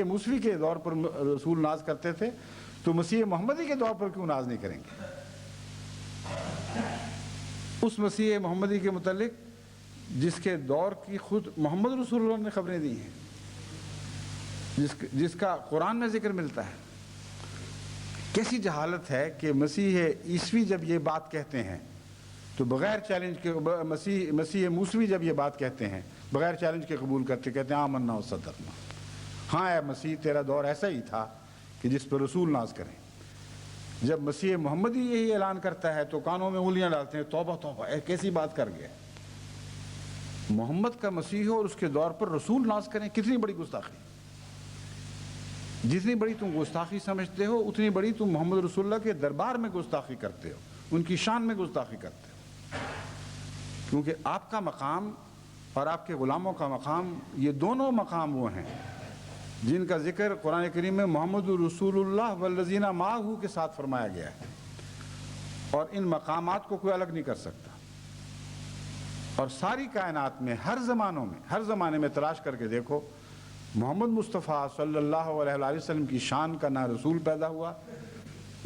موسوی کے دور پر رسول ناز کرتے تھے تو مسیح محمدی کے دور پر کیوں ناز نہیں کریں گے؟ اس مسیح محمدی کے متعلق جس کے دور کی خود محمد رسول اللہ نے خبریں دی ہیں, جس کا قرآن میں ذکر ملتا ہے. کیسی جہالت ہے کہ مسیح عیسوی جب یہ بات کہتے ہیں تو بغیر چیلنج کے, مسیح موسوی جب یہ بات کہتے ہیں بغیر چیلنج کے قبول کرتے, کہتے ہیں آمنا و صدقنا, ہاں اے مسیح تیرا دور ایسا ہی تھا کہ جس پر رسول ناز کریں. جب مسیح محمدی یہی اعلان کرتا ہے تو کانوں میں انگلیاں ڈالتے ہیں, توبہ توبہ کیسی بات کر گیا. محمد کا مسیح ہو اور اس کے دور پر رسول ناز کریں, کتنی بڑی گستاخی. جتنی بڑی تم گستاخی سمجھتے ہو اتنی بڑی تم محمد رسول اللہ کے دربار میں گستاخی کرتے ہو, ان کی شان میں گستاخی کرتے ہو. کیونکہ آپ کا مقام اور آپ کے غلاموں کا مقام, یہ دونوں مقام وہ ہیں جن کا ذکر قرآن کریم میں محمد رسول اللہ والذین معہ کے ساتھ فرمایا گیا ہے, اور ان مقامات کو کوئی الگ نہیں کر سکتا. اور ساری کائنات میں ہر زمانے میں تلاش کر کے دیکھو, محمد مصطفیٰ صلی اللہ علیہ وسلم کی شان کا نہ رسول پیدا ہوا,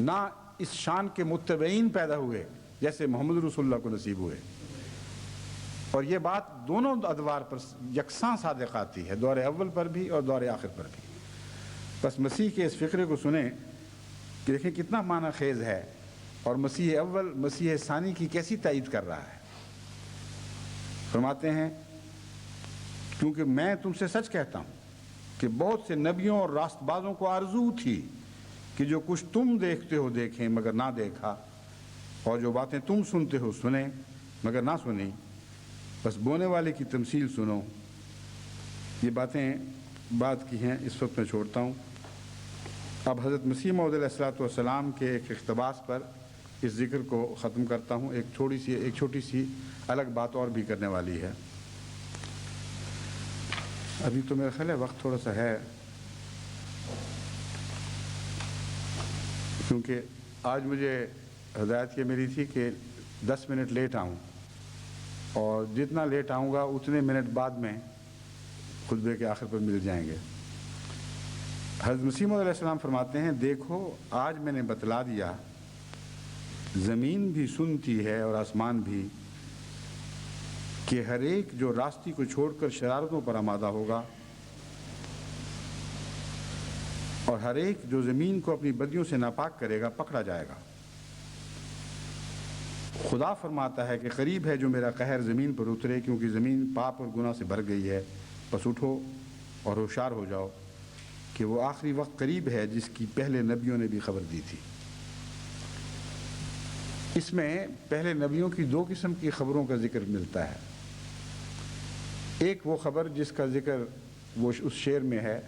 نہ اس شان کے متبعین پیدا ہوئے جیسے محمد رسول اللہ کو نصیب ہوئے. اور یہ بات دونوں ادوار پر یکساں صادق آتی ہے، دور اول پر بھی اور دور آخر پر بھی. بس مسیح کے اس فقرے کو سنیں کہ دیکھیں کتنا معنی خیز ہے، اور مسیح اول مسیح ثانی کی کیسی تائید کر رہا ہے. فرماتے ہیں کیونکہ میں تم سے سچ کہتا ہوں کہ بہت سے نبیوں اور راست بازوں کو آرزو تھی کہ جو کچھ تم دیکھتے ہو دیکھیں مگر نہ دیکھا، اور جو باتیں تم سنتے ہو سنیں مگر نہ سنی. بس بونے والے کی تمثیل سنو. یہ باتیں بات کی ہیں، اس وقت میں چھوڑتا ہوں. اب حضرت مسیح موعود علیہ الصلوۃ والسلام کے ایک اقتباس پر اس ذکر کو ختم کرتا ہوں. ایک چھوٹی سی الگ بات اور بھی کرنے والی ہے. ابھی تو میرا خیال ہے وقت تھوڑا سا ہے، کیونکہ آج مجھے ہدایت یہ ملی تھی کہ 10 منٹ لیٹ آؤں، اور جتنا لیٹ آؤں گا اتنے منٹ بعد میں خطبے کے آخر پر مل جائیں گے. حضرت مسیح موعود علیہ السلام فرماتے ہیں دیکھو آج میں نے بتلا دیا، زمین بھی سنتی ہے اور آسمان بھی، کہ ہر ایک جو راستی کو چھوڑ کر شرارتوں پر آمادہ ہوگا، اور ہر ایک جو زمین کو اپنی بدیوں سے ناپاک کرے گا پکڑا جائے گا. خدا فرماتا ہے کہ قریب ہے جو میرا قہر زمین پر اترے، کیونکہ زمین پاپ اور گناہ سے بھر گئی ہے. بس اٹھو اور ہوشیار ہو جاؤ کہ وہ آخری وقت قریب ہے جس کی پہلے نبیوں نے بھی خبر دی تھی. اس میں پہلے نبیوں کی 2 قسم کی خبروں کا ذکر ملتا ہے. ایک وہ خبر جس کا ذکر وہ اس شعر میں ہے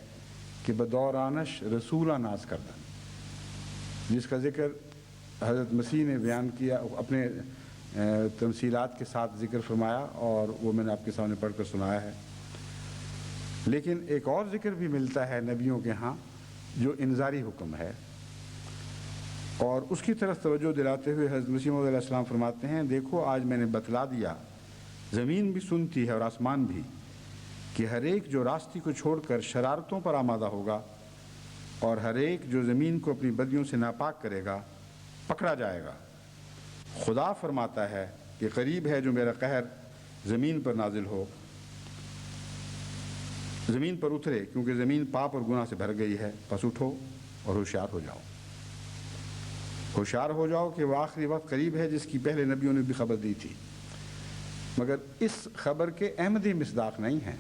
کہ بدورانش رسولہ ناز کردہ، جس کا ذکر حضرت مسیح نے بیان کیا، اپنے تمثیلات کے ساتھ ذکر فرمایا، اور وہ میں نے آپ کے سامنے پڑھ کر سنایا ہے. لیکن ایک اور ذکر بھی ملتا ہے نبیوں کے ہاں جو انذاری حکم ہے، اور اس کی طرف توجہ دلاتے ہوئے حضرت مسیح موعود علیہ السلام فرماتے ہیں دیکھو آج میں نے بتلا دیا، زمین بھی سنتی ہے اور آسمان بھی، کہ ہر ایک جو راستی کو چھوڑ کر شرارتوں پر آمادہ ہوگا، اور ہر ایک جو زمین کو اپنی بدیوں سے ناپاک کرے گا پکڑا جائے گا. خدا فرماتا ہے کہ قریب ہے جو میرا قہر زمین پر نازل ہو، زمین پر اترے، کیونکہ زمین پاپ اور گناہ سے بھر گئی ہے. پس اٹھو اور ہوشیار ہو جاؤ. ہوشیار ہو جاؤ کہ وہ آخری وقت قریب ہے جس کی پہلے نبیوں نے بھی خبر دی تھی. مگر اس خبر کے احمدی مصداق نہیں ہیں.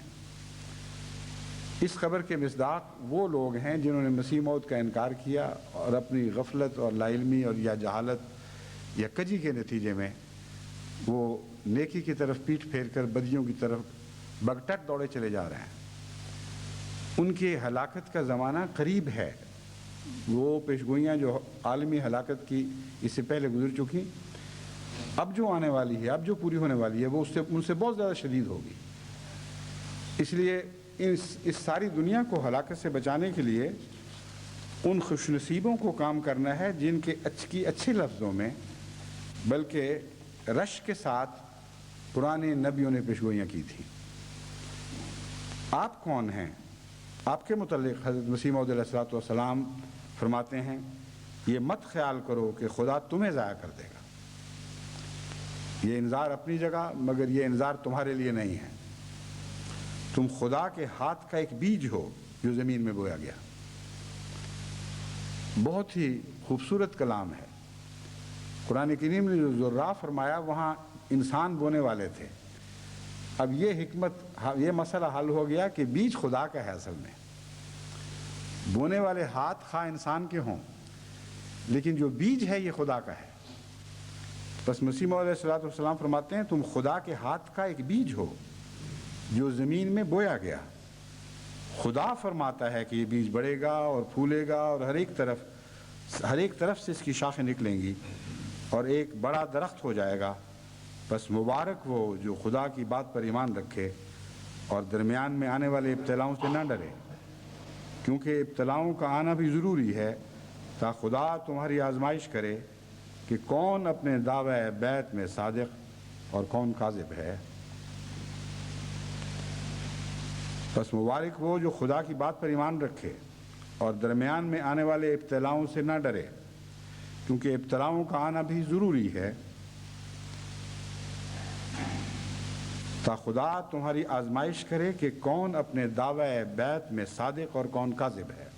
اس خبر کے مصداق وہ لوگ ہیں جنہوں نے مسیح موت کا انکار کیا، اور اپنی غفلت اور لا علمی اور یا جہالت یا کجی کے نتیجے میں وہ نیکی کی طرف پیٹھ پھیر کر بدیوں کی طرف بگٹٹ دوڑے چلے جا رہے ہیں. ان کی ہلاکت کا زمانہ قریب ہے. وہ پیشگوئیاں جو عالمی ہلاکت کی اس سے پہلے گزر چکی، اب جو آنے والی ہے، اب جو پوری ہونے والی ہے، وہ ان سے بہت زیادہ شدید ہوگی. اس لیے اس ساری دنیا کو ہلاکت سے بچانے کے لیے ان خوش نصیبوں کو کام کرنا ہے جن کے اچھے لفظوں میں بلکہ رش کے ساتھ پرانے نبیوں نے پیشگوئیاں کی تھیں. آپ کون ہیں؟ آپ کے متعلق حضرت مسیح موعود علیہ الصلوۃ والسلام فرماتے ہیں یہ مت خیال کرو کہ خدا تمہیں ضائع کر دے گا. یہ انذار اپنی جگہ، مگر یہ انذار تمہارے لیے نہیں ہے. تم خدا کے ہاتھ کا ایک بیج ہو جو زمین میں بویا گیا. بہت ہی خوبصورت کلام ہے. قرآن کریم نے جو ذرا فرمایا وہاں انسان بونے والے تھے. اب یہ مسئلہ حل ہو گیا کہ بیج خدا کا ہے. اصل میں بونے والے ہاتھ خواہ انسان کے ہوں، لیکن جو بیج ہے یہ خدا کا ہے. بس مسیح موعود علیہ الصلوۃ والسلام فرماتے ہیں تم خدا کے ہاتھ کا ایک بیج ہو جو زمین میں بویا گیا. خدا فرماتا ہے کہ یہ بیج بڑھے گا اور پھولے گا، اور ہر ایک طرف سے اس کی شاخیں نکلیں گی اور ایک بڑا درخت ہو جائے گا. بس مبارک وہ جو خدا کی بات پر ایمان رکھے اور درمیان میں آنے والے ابتلاؤں سے نہ ڈرے، کیونکہ ابتلاؤں کا آنا بھی ضروری ہے تاکہ خدا تمہاری آزمائش کرے کہ کون اپنے دعوی بیعت میں صادق اور کون کاذب ہے. بس مبارک وہ جو خدا کی بات پر ایمان رکھے اور درمیان میں آنے والے ابتلاؤں سے نہ ڈرے، کیونکہ ابتلاؤں کا آنا بھی ضروری ہے، تا خدا تمہاری آزمائش کرے کہ کون اپنے دعوی بیعت میں صادق اور کون کاذب ہے۔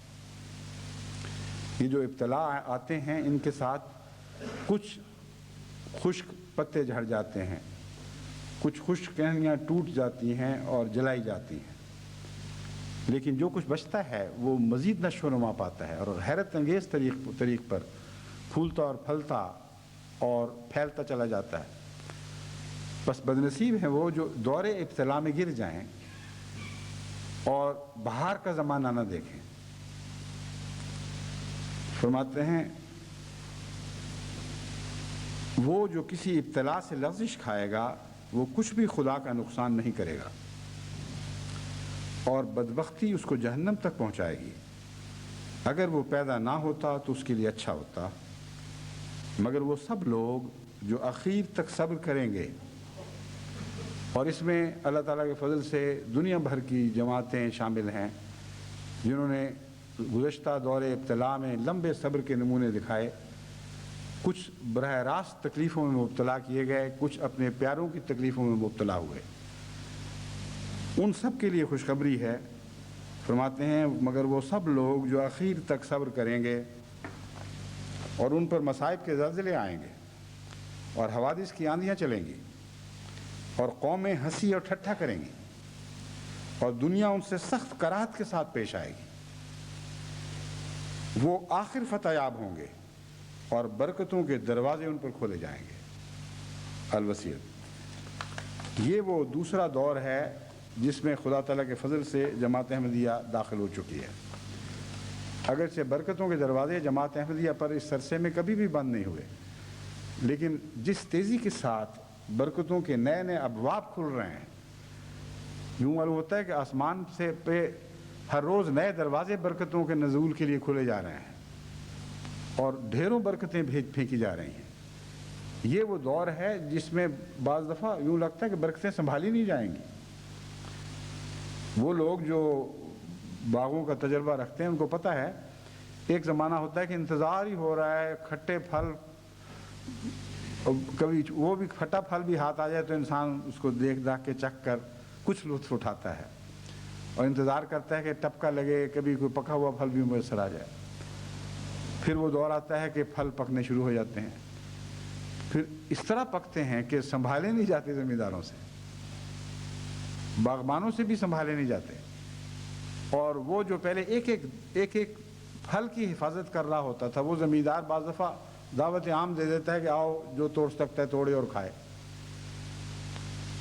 یہ جو ابتلا آتے ہیں ان کے ساتھ کچھ خشک پتے جھڑ جاتے ہیں، کچھ خشک ٹہنیاں ٹوٹ جاتی ہیں اور جلائی جاتی ہیں، لیکن جو کچھ بچتا ہے وہ مزید نشو و نما پاتا ہے اور حیرت انگیز طریق پر پھولتا اور پھلتا اور پھیلتا چلا جاتا ہے۔ بس بدنصیب ہیں وہ جو دور ابتلا میں گر جائیں اور بہار کا زمانہ نہ دیکھیں۔ فرماتے ہیں وہ جو کسی ابتلا سے لغزش کھائے گا وہ کچھ بھی خدا کا نقصان نہیں کرے گا اور بدبختی اس کو جہنم تک پہنچائے گی۔ اگر وہ پیدا نہ ہوتا تو اس کے لیے اچھا ہوتا، مگر وہ سب لوگ جو اخیر تک صبر کریں گے، اور اس میں اللہ تعالیٰ کے فضل سے دنیا بھر کی جماعتیں شامل ہیں جنہوں نے گزشتہ دور ابتلا میں لمبے صبر کے نمونے دکھائے، کچھ براہ راست تکلیفوں میں مبتلا کیے گئے، کچھ اپنے پیاروں کی تکلیفوں میں مبتلا ہوئے، ان سب کے لیے خوشخبری ہے۔ فرماتے ہیں مگر وہ سب لوگ جو اخیر تک صبر کریں گے اور ان پر مصائب کے زلزلے آئیں گے اور حوادث کی آندیاں چلیں گی اور قومیں ہنسی اور ٹھٹھا کریں گی اور دنیا ان سے سخت کراہت کے ساتھ پیش آئے گی، وہ آخر فتح یاب ہوں گے اور برکتوں کے دروازے ان پر کھولے جائیں گے۔ الوصیت، یہ وہ دوسرا دور ہے جس میں خدا تعالیٰ کے فضل سے جماعت احمدیہ داخل ہو چکی ہے۔ اگرچہ برکتوں کے دروازے جماعت احمدیہ پر اس عرصے میں کبھی بھی بند نہیں ہوئے، لیکن جس تیزی کے ساتھ برکتوں کے نئے نئے ابواب کھل رہے ہیں، یوں معلوم ہوتا ہے کہ آسمان سے پہ ہر روز نئے دروازے برکتوں کے نزول کے لیے کھلے جا رہے ہیں اور ڈھیروں برکتیں پھینکی جا رہی ہیں۔ یہ وہ دور ہے جس میں بعض دفعہ یوں لگتا ہے کہ برکتیں سنبھالی نہیں جائیں گی۔ وہ لوگ جو باغوں کا تجربہ رکھتے ہیں ان کو پتہ ہے ایک زمانہ ہوتا ہے کہ انتظار ہی ہو رہا ہے، کھٹے پھل، کبھی وہ بھی کھٹا پھل بھی ہاتھ آ جائے تو انسان اس کو دیکھ کے چکھ کر کچھ لطف اٹھاتا ہے اور انتظار کرتا ہے کہ ٹپکا لگے، کبھی کوئی پکا ہوا پھل بھی میسر آ جائے۔ پھر وہ دور آتا ہے کہ پھل پکنے شروع ہو جاتے ہیں، پھر اس طرح پکتے ہیں کہ سنبھالے نہیں جاتے، زمینداروں سے، باغبانوں سے بھی سنبھالے نہیں جاتے، اور وہ جو پہلے ایک ایک پھل کی حفاظت کر رہا ہوتا تھا وہ زمیندار بعض دفعہ دعوت عام دے دیتا ہے کہ آؤ جو توڑ سکتا ہے توڑے اور کھائے۔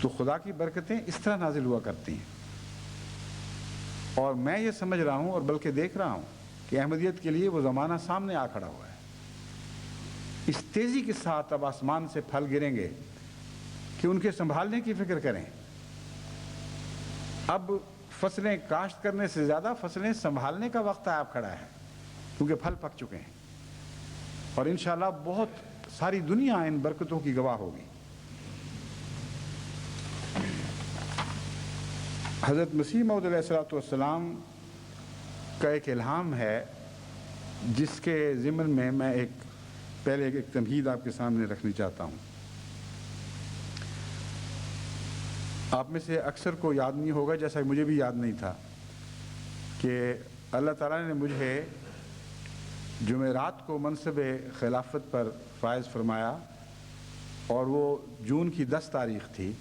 تو خدا کی برکتیں اس طرح نازل ہوا کرتی ہیں، اور میں یہ سمجھ رہا ہوں اور بلکہ دیکھ رہا ہوں کہ احمدیت کے لیے وہ زمانہ سامنے آ کھڑا ہوا ہے۔ اس تیزی کے ساتھ اب آسمان سے پھل گریں گے کہ ان کے سنبھالنے کی فکر کریں۔ اب فصلیں کاشت کرنے سے زیادہ فصلیں سنبھالنے کا وقت آ کھڑا ہے، کیونکہ پھل پک چکے ہیں، اور انشاءاللہ بہت ساری دنیا ان برکتوں کی گواہ ہوگی۔ حضرت مسیح موعود علیہ السلام کا ایک الہام ہے جس کے ضمن میں پہلے ایک تمہید آپ کے سامنے رکھنی چاہتا ہوں۔ آپ میں سے اکثر کو یاد نہیں ہوگا، جیسا کہ مجھے بھی یاد نہیں تھا، کہ اللہ تعالیٰ نے مجھے جمعرات کو منصب خلافت پر فائز فرمایا، اور وہ جون کی 10 تاریخ تھی،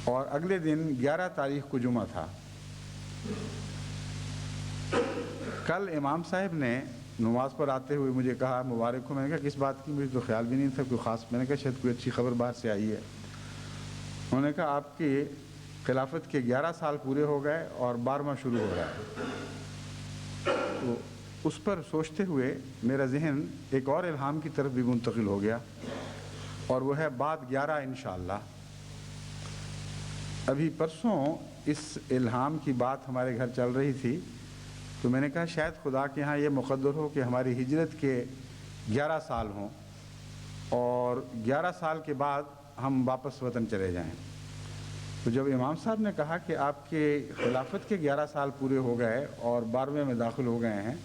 اور اگلے دن 11 تاریخ کو جمعہ تھا۔ کل امام صاحب نے نماز پر آتے ہوئے مجھے کہا مبارک ہو۔ میں نے کہا کس بات کی؟ مجھے تو خیال بھی نہیں تھا کوئی خاص۔ میں نے کہا شاید کوئی اچھی خبر باہر سے آئی ہے۔ انہوں نے کہا آپ کی خلافت کے 11 سال پورے ہو گئے اور 12واں شروع ہو رہا ہے۔ تو اس پر سوچتے ہوئے میرا ذہن ایک اور الہام کی طرف بھی منتقل ہو گیا، اور وہ ہے بعد 11 انشاءاللہ۔ ابھی پرسوں اس الہام کی بات ہمارے گھر چل رہی تھی، تو میں نے کہا شاید خدا کے ہاں یہ مقدر ہو کہ ہماری ہجرت کے 11 سال ہوں اور 11 سال کے بعد ہم واپس وطن چلے جائیں۔ تو جب امام صاحب نے کہا کہ آپ کے خلافت کے 11 سال پورے ہو گئے اور 12ویں میں داخل ہو گئے ہیں،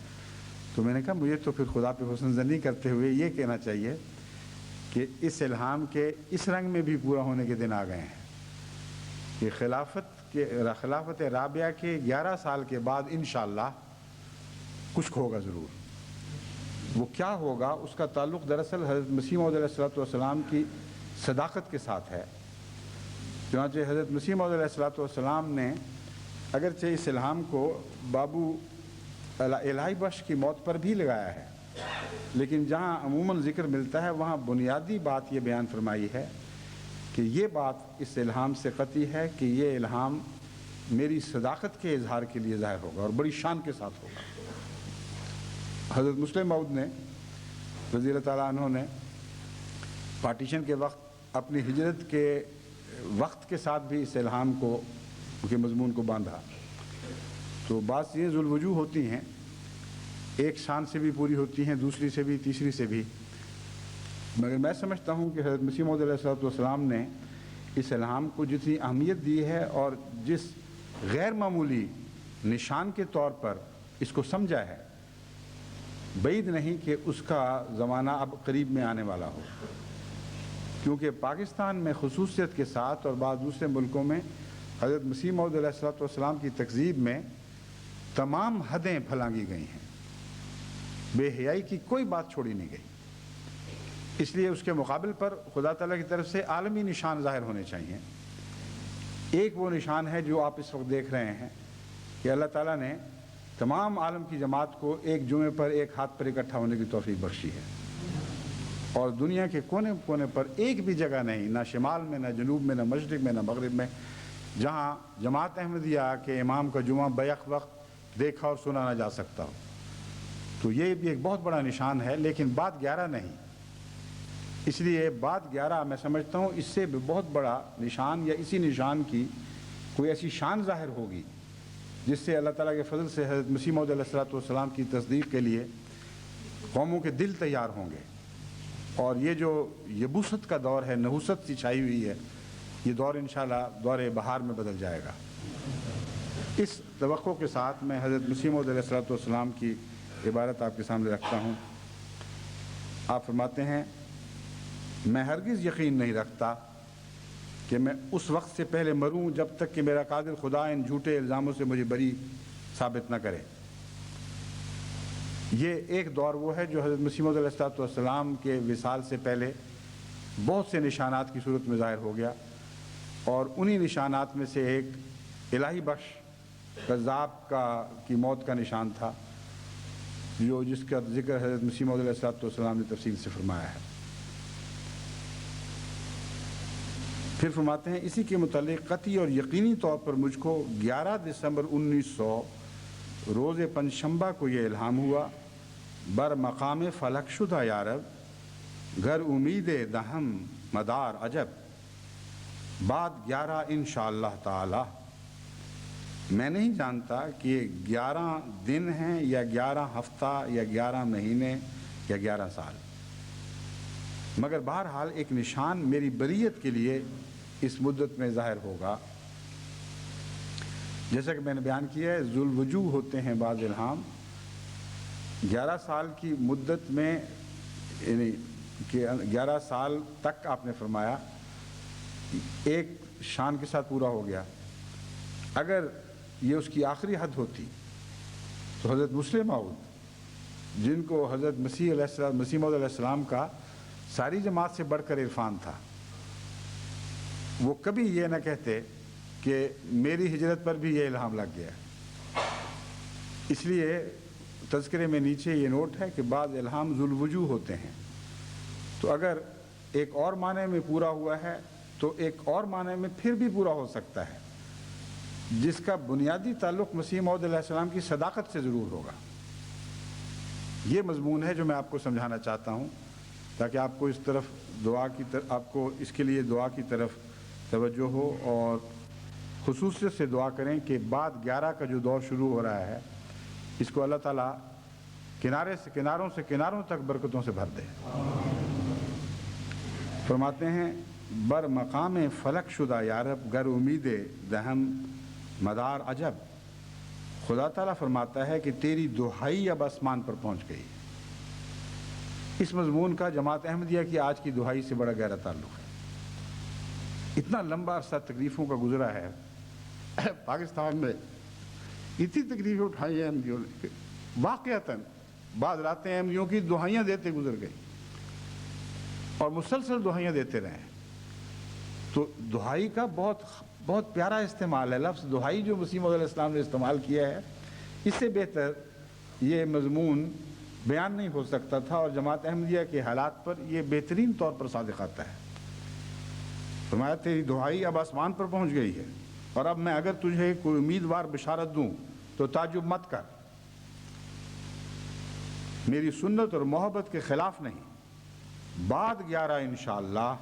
تو میں نے کہا مجھے تو پھر خدا پہ حسن ظنی کرتے ہوئے یہ کہنا چاہیے کہ اس الہام کے اس رنگ میں بھی پورا ہونے کے دن آ گئے ہیں کہ خلافت رابعہ کے 11 سال کے بعد انشاءاللہ کچھ ہوگا ضرور. وہ کیا ہوگا اس کا تعلق دراصل حضرت مسیح موعود علیہ السلام کی صداقت کے ساتھ ہے. چنانچہ حضرت مسیح موعود علیہ السلام نے اگرچہ اس الہام کو بابو الہی بخش کی موت پر بھی لگایا ہے، لیکن جہاں عموماً ذکر ملتا ہے وہاں بنیادی بات یہ بیان فرمائی ہے کہ یہ بات اس الہام سے قطعی ہے کہ یہ الہام میری صداقت کے اظہار کے لیے ظاہر ہوگا اور بڑی شان کے ساتھ ہوگا. حضرت مسلم موعود نے رضی اللہ تعالیٰ عنہ نے پارٹیشن کے وقت اپنی ہجرت کے وقت کے ساتھ بھی اس الہام کو کے مضمون کو باندھا. تو بعض چیزیں ذوالوجوہ ہوتی ہیں، ایک شان سے بھی پوری ہوتی ہیں، دوسری سے بھی، تیسری سے بھی، مگر میں سمجھتا ہوں کہ حضرت مسیح موعود علیہ السلام نے اس الہام کو جتنی اہمیت دی ہے اور جس غیر معمولی نشان کے طور پر اس کو سمجھا ہے، بعید نہیں کہ اس کا زمانہ اب قریب میں آنے والا ہو. کیونکہ پاکستان میں خصوصیت کے ساتھ اور بعض دوسرے ملکوں میں حضرت مسیح موعود علیہ السلام کی تکذیب میں تمام حدیں پھلانگی گئی ہیں، بے حیائی کی کوئی بات چھوڑی نہیں گئی. اس لیے اس کے مقابل پر خدا تعالیٰ کی طرف سے عالمی نشان ظاہر ہونے چاہیے. ایک وہ نشان ہے جو آپ اس وقت دیکھ رہے ہیں کہ اللہ تعالیٰ نے تمام عالم کی جماعت کو ایک جمعے پر ایک ہاتھ پر اکٹھا ہونے کی توفیق بخشی ہے، اور دنیا کے کونے کونے پر ایک بھی جگہ نہیں، نہ شمال میں، نہ جنوب میں، نہ مشرق میں، نہ مغرب میں، جہاں جماعت احمدیہ کے امام کا جمعہ بیک وقت دیکھا اور سنا نہ جا سکتا ہو. تو یہ بھی ایک بہت بڑا نشان ہے، لیکن بات 11 نہیں. اس لیے بات 11 میں سمجھتا ہوں اس سے بھی بہت بڑا نشان یا اسی نشان کی کوئی ایسی شان ظاہر ہوگی جس سے اللہ تعالیٰ کے فضل سے حضرت مسیح موعود علیہ السلام کی تصدیق کے لیے قوموں کے دل تیار ہوں گے. اور یہ جو یبوست کا دور ہے، نحوست سی چھائی ہوئی ہے، یہ دور انشاءاللہ دور بہار میں بدل جائے گا. اس توقع کے ساتھ میں حضرت مسیح موعود علیہ السلام کی عبارت آپ کے سامنے رکھتا ہوں. آپ فرماتے ہیں، میں ہرگز یقین نہیں رکھتا کہ میں اس وقت سے پہلے مروں جب تک کہ میرا قادر خدا ان جھوٹے الزاموں سے مجھے بری ثابت نہ کرے. یہ ایک دور وہ ہے جو حضرت مسیح موعود علیہ السلام کے وصال سے پہلے بہت سے نشانات کی صورت میں ظاہر ہو گیا، اور انہی نشانات میں سے ایک الہی بخش قذاب کی موت کا نشان تھا، جس کا ذکر حضرت مسیح موعود علیہ السلام نے تفصیل سے فرمایا ہے. پھر فرماتے ہیں، اسی کے متعلق قطعی اور یقینی طور پر مجھ کو 11 دسمبر 1900 روز پنجشنبہ کو یہ الہام ہوا، بر مقام فلک شدہ یارب گھر امید دہم مدار عجب، بعد 11 انشاءاللہ تعالی. میں نہیں جانتا کہ یہ 11 دن ہیں یا 11 ہفتہ یا 11 مہینے یا 11 سال، مگر بہرحال ایک نشان میری بریت کے لیے اس مدت میں ظاہر ہوگا. جیسا کہ میں نے بیان کیا ہے، ذوالوجوہ ہوتے ہیں بعض الہام. 11 سال کی مدت میں، یعنی کہ 11 سال تک آپ نے فرمایا ایک شان کے ساتھ پورا ہو گیا. اگر یہ اس کی آخری حد ہوتی تو حضرت مسلم موعود، جن کو حضرت مسیح موعود علیہ السلام کا ساری جماعت سے بڑھ کر عرفان تھا، وہ کبھی یہ نہ کہتے کہ میری ہجرت پر بھی یہ الہام لگ گیا. اس لیے تذکرے میں نیچے یہ نوٹ ہے کہ بعض الہام ذوالوجوہ ہوتے ہیں. تو اگر ایک اور معنی میں پورا ہوا ہے تو ایک اور معنی میں پھر بھی پورا ہو سکتا ہے، جس کا بنیادی تعلق مسیح موعود علیہ السلام کی صداقت سے ضرور ہوگا. یہ مضمون ہے جو میں آپ کو سمجھانا چاہتا ہوں، تاکہ آپ کو اس طرف آپ کو اس کے لیے دعا کی طرف توجہ ہو، اور خصوصیت سے دعا کریں کہ بعد 11 کا جو دور شروع ہو رہا ہے اس کو اللہ تعالیٰ کناروں سے کناروں تک برکتوں سے بھر دے. فرماتے ہیں، بر مقام فلک شدہ یارب گر امید دہم مدار عجب، خدا تعالیٰ فرماتا ہے کہ تیری دہائی اب آسمان پر پہنچ گئی. اس مضمون کا جماعت احمدیہ کی آج کی دہائی سے بڑا گہرا تعلق ہے. اتنا لمبا عرصہ تکلیفوں کا گزرا ہے پاکستان میں، اتنی تکلیفیں اٹھائی ہیں احمدیوں نے، واقعتاً بعض راتیں احمدیوں کی دہائیاں دیتے گزر گئی اور مسلسل دہائیاں دیتے رہے ہیں. تو دہائی کا بہت پیارا استعمال ہے. لفظ دہائی جو مسیح موعود علیہ السلام نے استعمال کیا ہے، اس سے بہتر یہ مضمون بیان نہیں ہو سکتا تھا، اور جماعت احمدیہ کے حالات پر یہ بہترین طور پر صادق آتا ہے. فرمایا تیری دہائی اب آسمان پر پہنچ گئی ہے، اور اب میں اگر تجھے کوئی امیدوار بشارت دوں تو تعجب مت کر، میری سنت اور محبت کے خلاف نہیں. بعد 11 انشاءاللہ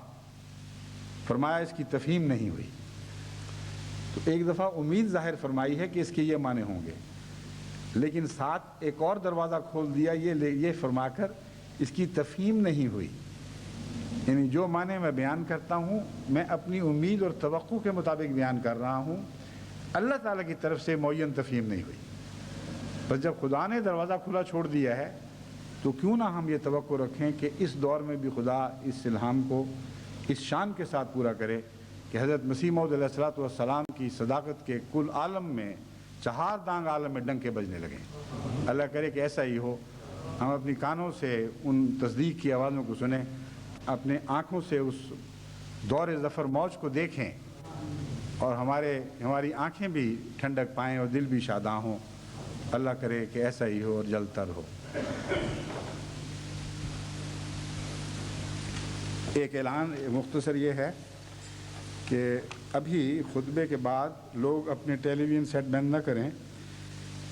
فرمایا اس کی تفہیم نہیں ہوئی. تو ایک دفعہ امید ظاہر فرمائی ہے کہ اس کے یہ معنی ہوں گے، لیکن ساتھ ایک اور دروازہ کھول دیا یہ فرما کر اس کی تفہیم نہیں ہوئی. یعنی جو معنی میں بیان کرتا ہوں میں اپنی امید اور توقع کے مطابق بیان کر رہا ہوں، اللہ تعالیٰ کی طرف سے معین تفہیم نہیں ہوئی. بس جب خدا نے دروازہ کھلا چھوڑ دیا ہے تو کیوں نہ ہم یہ توقع رکھیں کہ اس دور میں بھی خدا اس الہام کو اس شان کے ساتھ پورا کرے کہ حضرت مسیح موعود علیہ السلام کی صداقت کے کل عالم میں، چہار دانگ عالم میں ڈنکے بجنے لگیں. اللہ کرے کہ ایسا ہی ہو. ہم اپنی کانوں سے ان تصدیق کی آوازوں کو سنیں، اپنے آنکھوں سے اس دور ظفر موج کو دیکھیں، اور ہماری آنکھیں بھی ٹھنڈک پائیں اور دل بھی شاداں ہوں. اللہ کرے کہ ایسا ہی ہو اور جلد تر ہو. ایک اعلان مختصر یہ ہے کہ ابھی خطبے کے بعد لوگ اپنے ٹیلی ویژن سیٹ بند نہ کریں،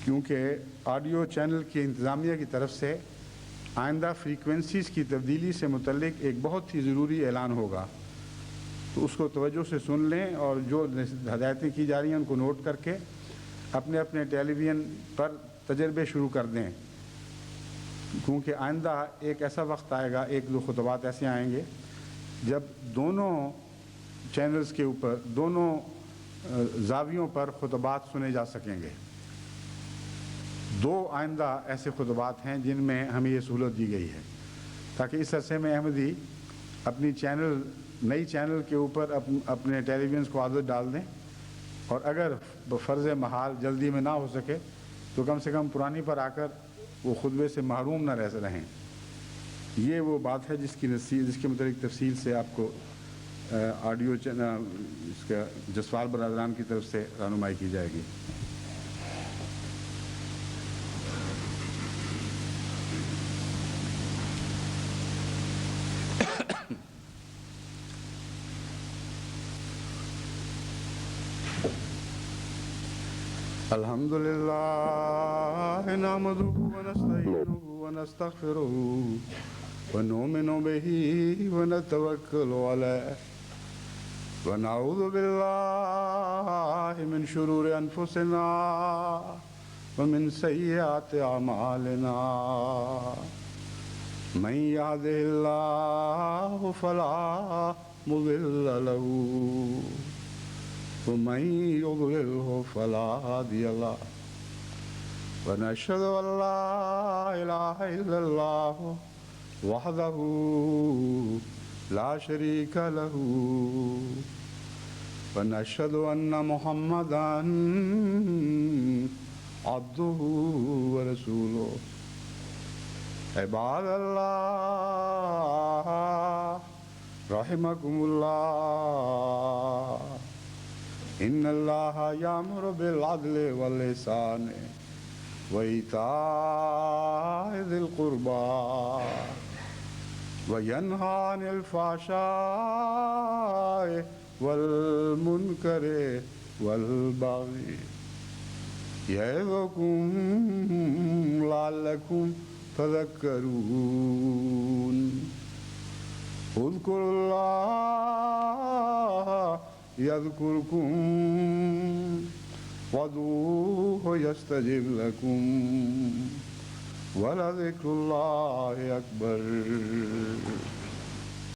کیونکہ آڈیو چینل کی انتظامیہ کی طرف سے آئندہ فریکوینسیز کی تبدیلی سے متعلق ایک بہت ہی ضروری اعلان ہوگا. تو اس کو توجہ سے سن لیں، اور جو ہدایتیں کی جا رہی ہیں ان کو نوٹ کر کے اپنے اپنے ٹیلی ویژن پر تجربے شروع کر دیں. کیونکہ آئندہ ایک ایسا وقت آئے گا، ایک دو خطبات ایسے آئیں گے جب دونوں چینلز کے اوپر، دونوں زاویوں پر خطبات سنے جا سکیں گے. 2 آئندہ ایسے خطبات ہیں جن میں ہمیں یہ سہولت دی گئی ہے، تاکہ اس عرصے میں احمدی اپنی نئی چینل کے اوپر اپنے ٹیلی ویژنز کو عادت ڈال دیں، اور اگر بفرض محال جلدی میں نہ ہو سکے تو کم سے کم پرانی پر آ کر وہ خطبے سے محروم نہ رہیں. یہ وہ بات ہے جس کے متعلق تفصیل سے آپ کو آڈیو چینل اس کا جسوال برادران کی طرف سے رہنمائی کی جائے گی. الحمد لله نحمده ونستعينه ونستغفره ونؤمن به ونتوكل عليه ونعوذ بالله من شرور أنفسنا ومن سيئات أعمالنا. من يهده الله فلا مضل له ومن يضلله فلا هادي له. ونشهد أن لا إله إلا الله وحده لا شريك له ونشهد أن محمدا عبده ورسوله. عباد الله رحمكم الله، إن الله يأمر بالعدل والإحسان وإيتاء ذي القربى وينهى عن الفحشاء والمنكر والبغي يعظكم لعلكم تذكرون. اذكروا الله يذكركم وادعوه يستجب لكم ولذكر الله أكبر.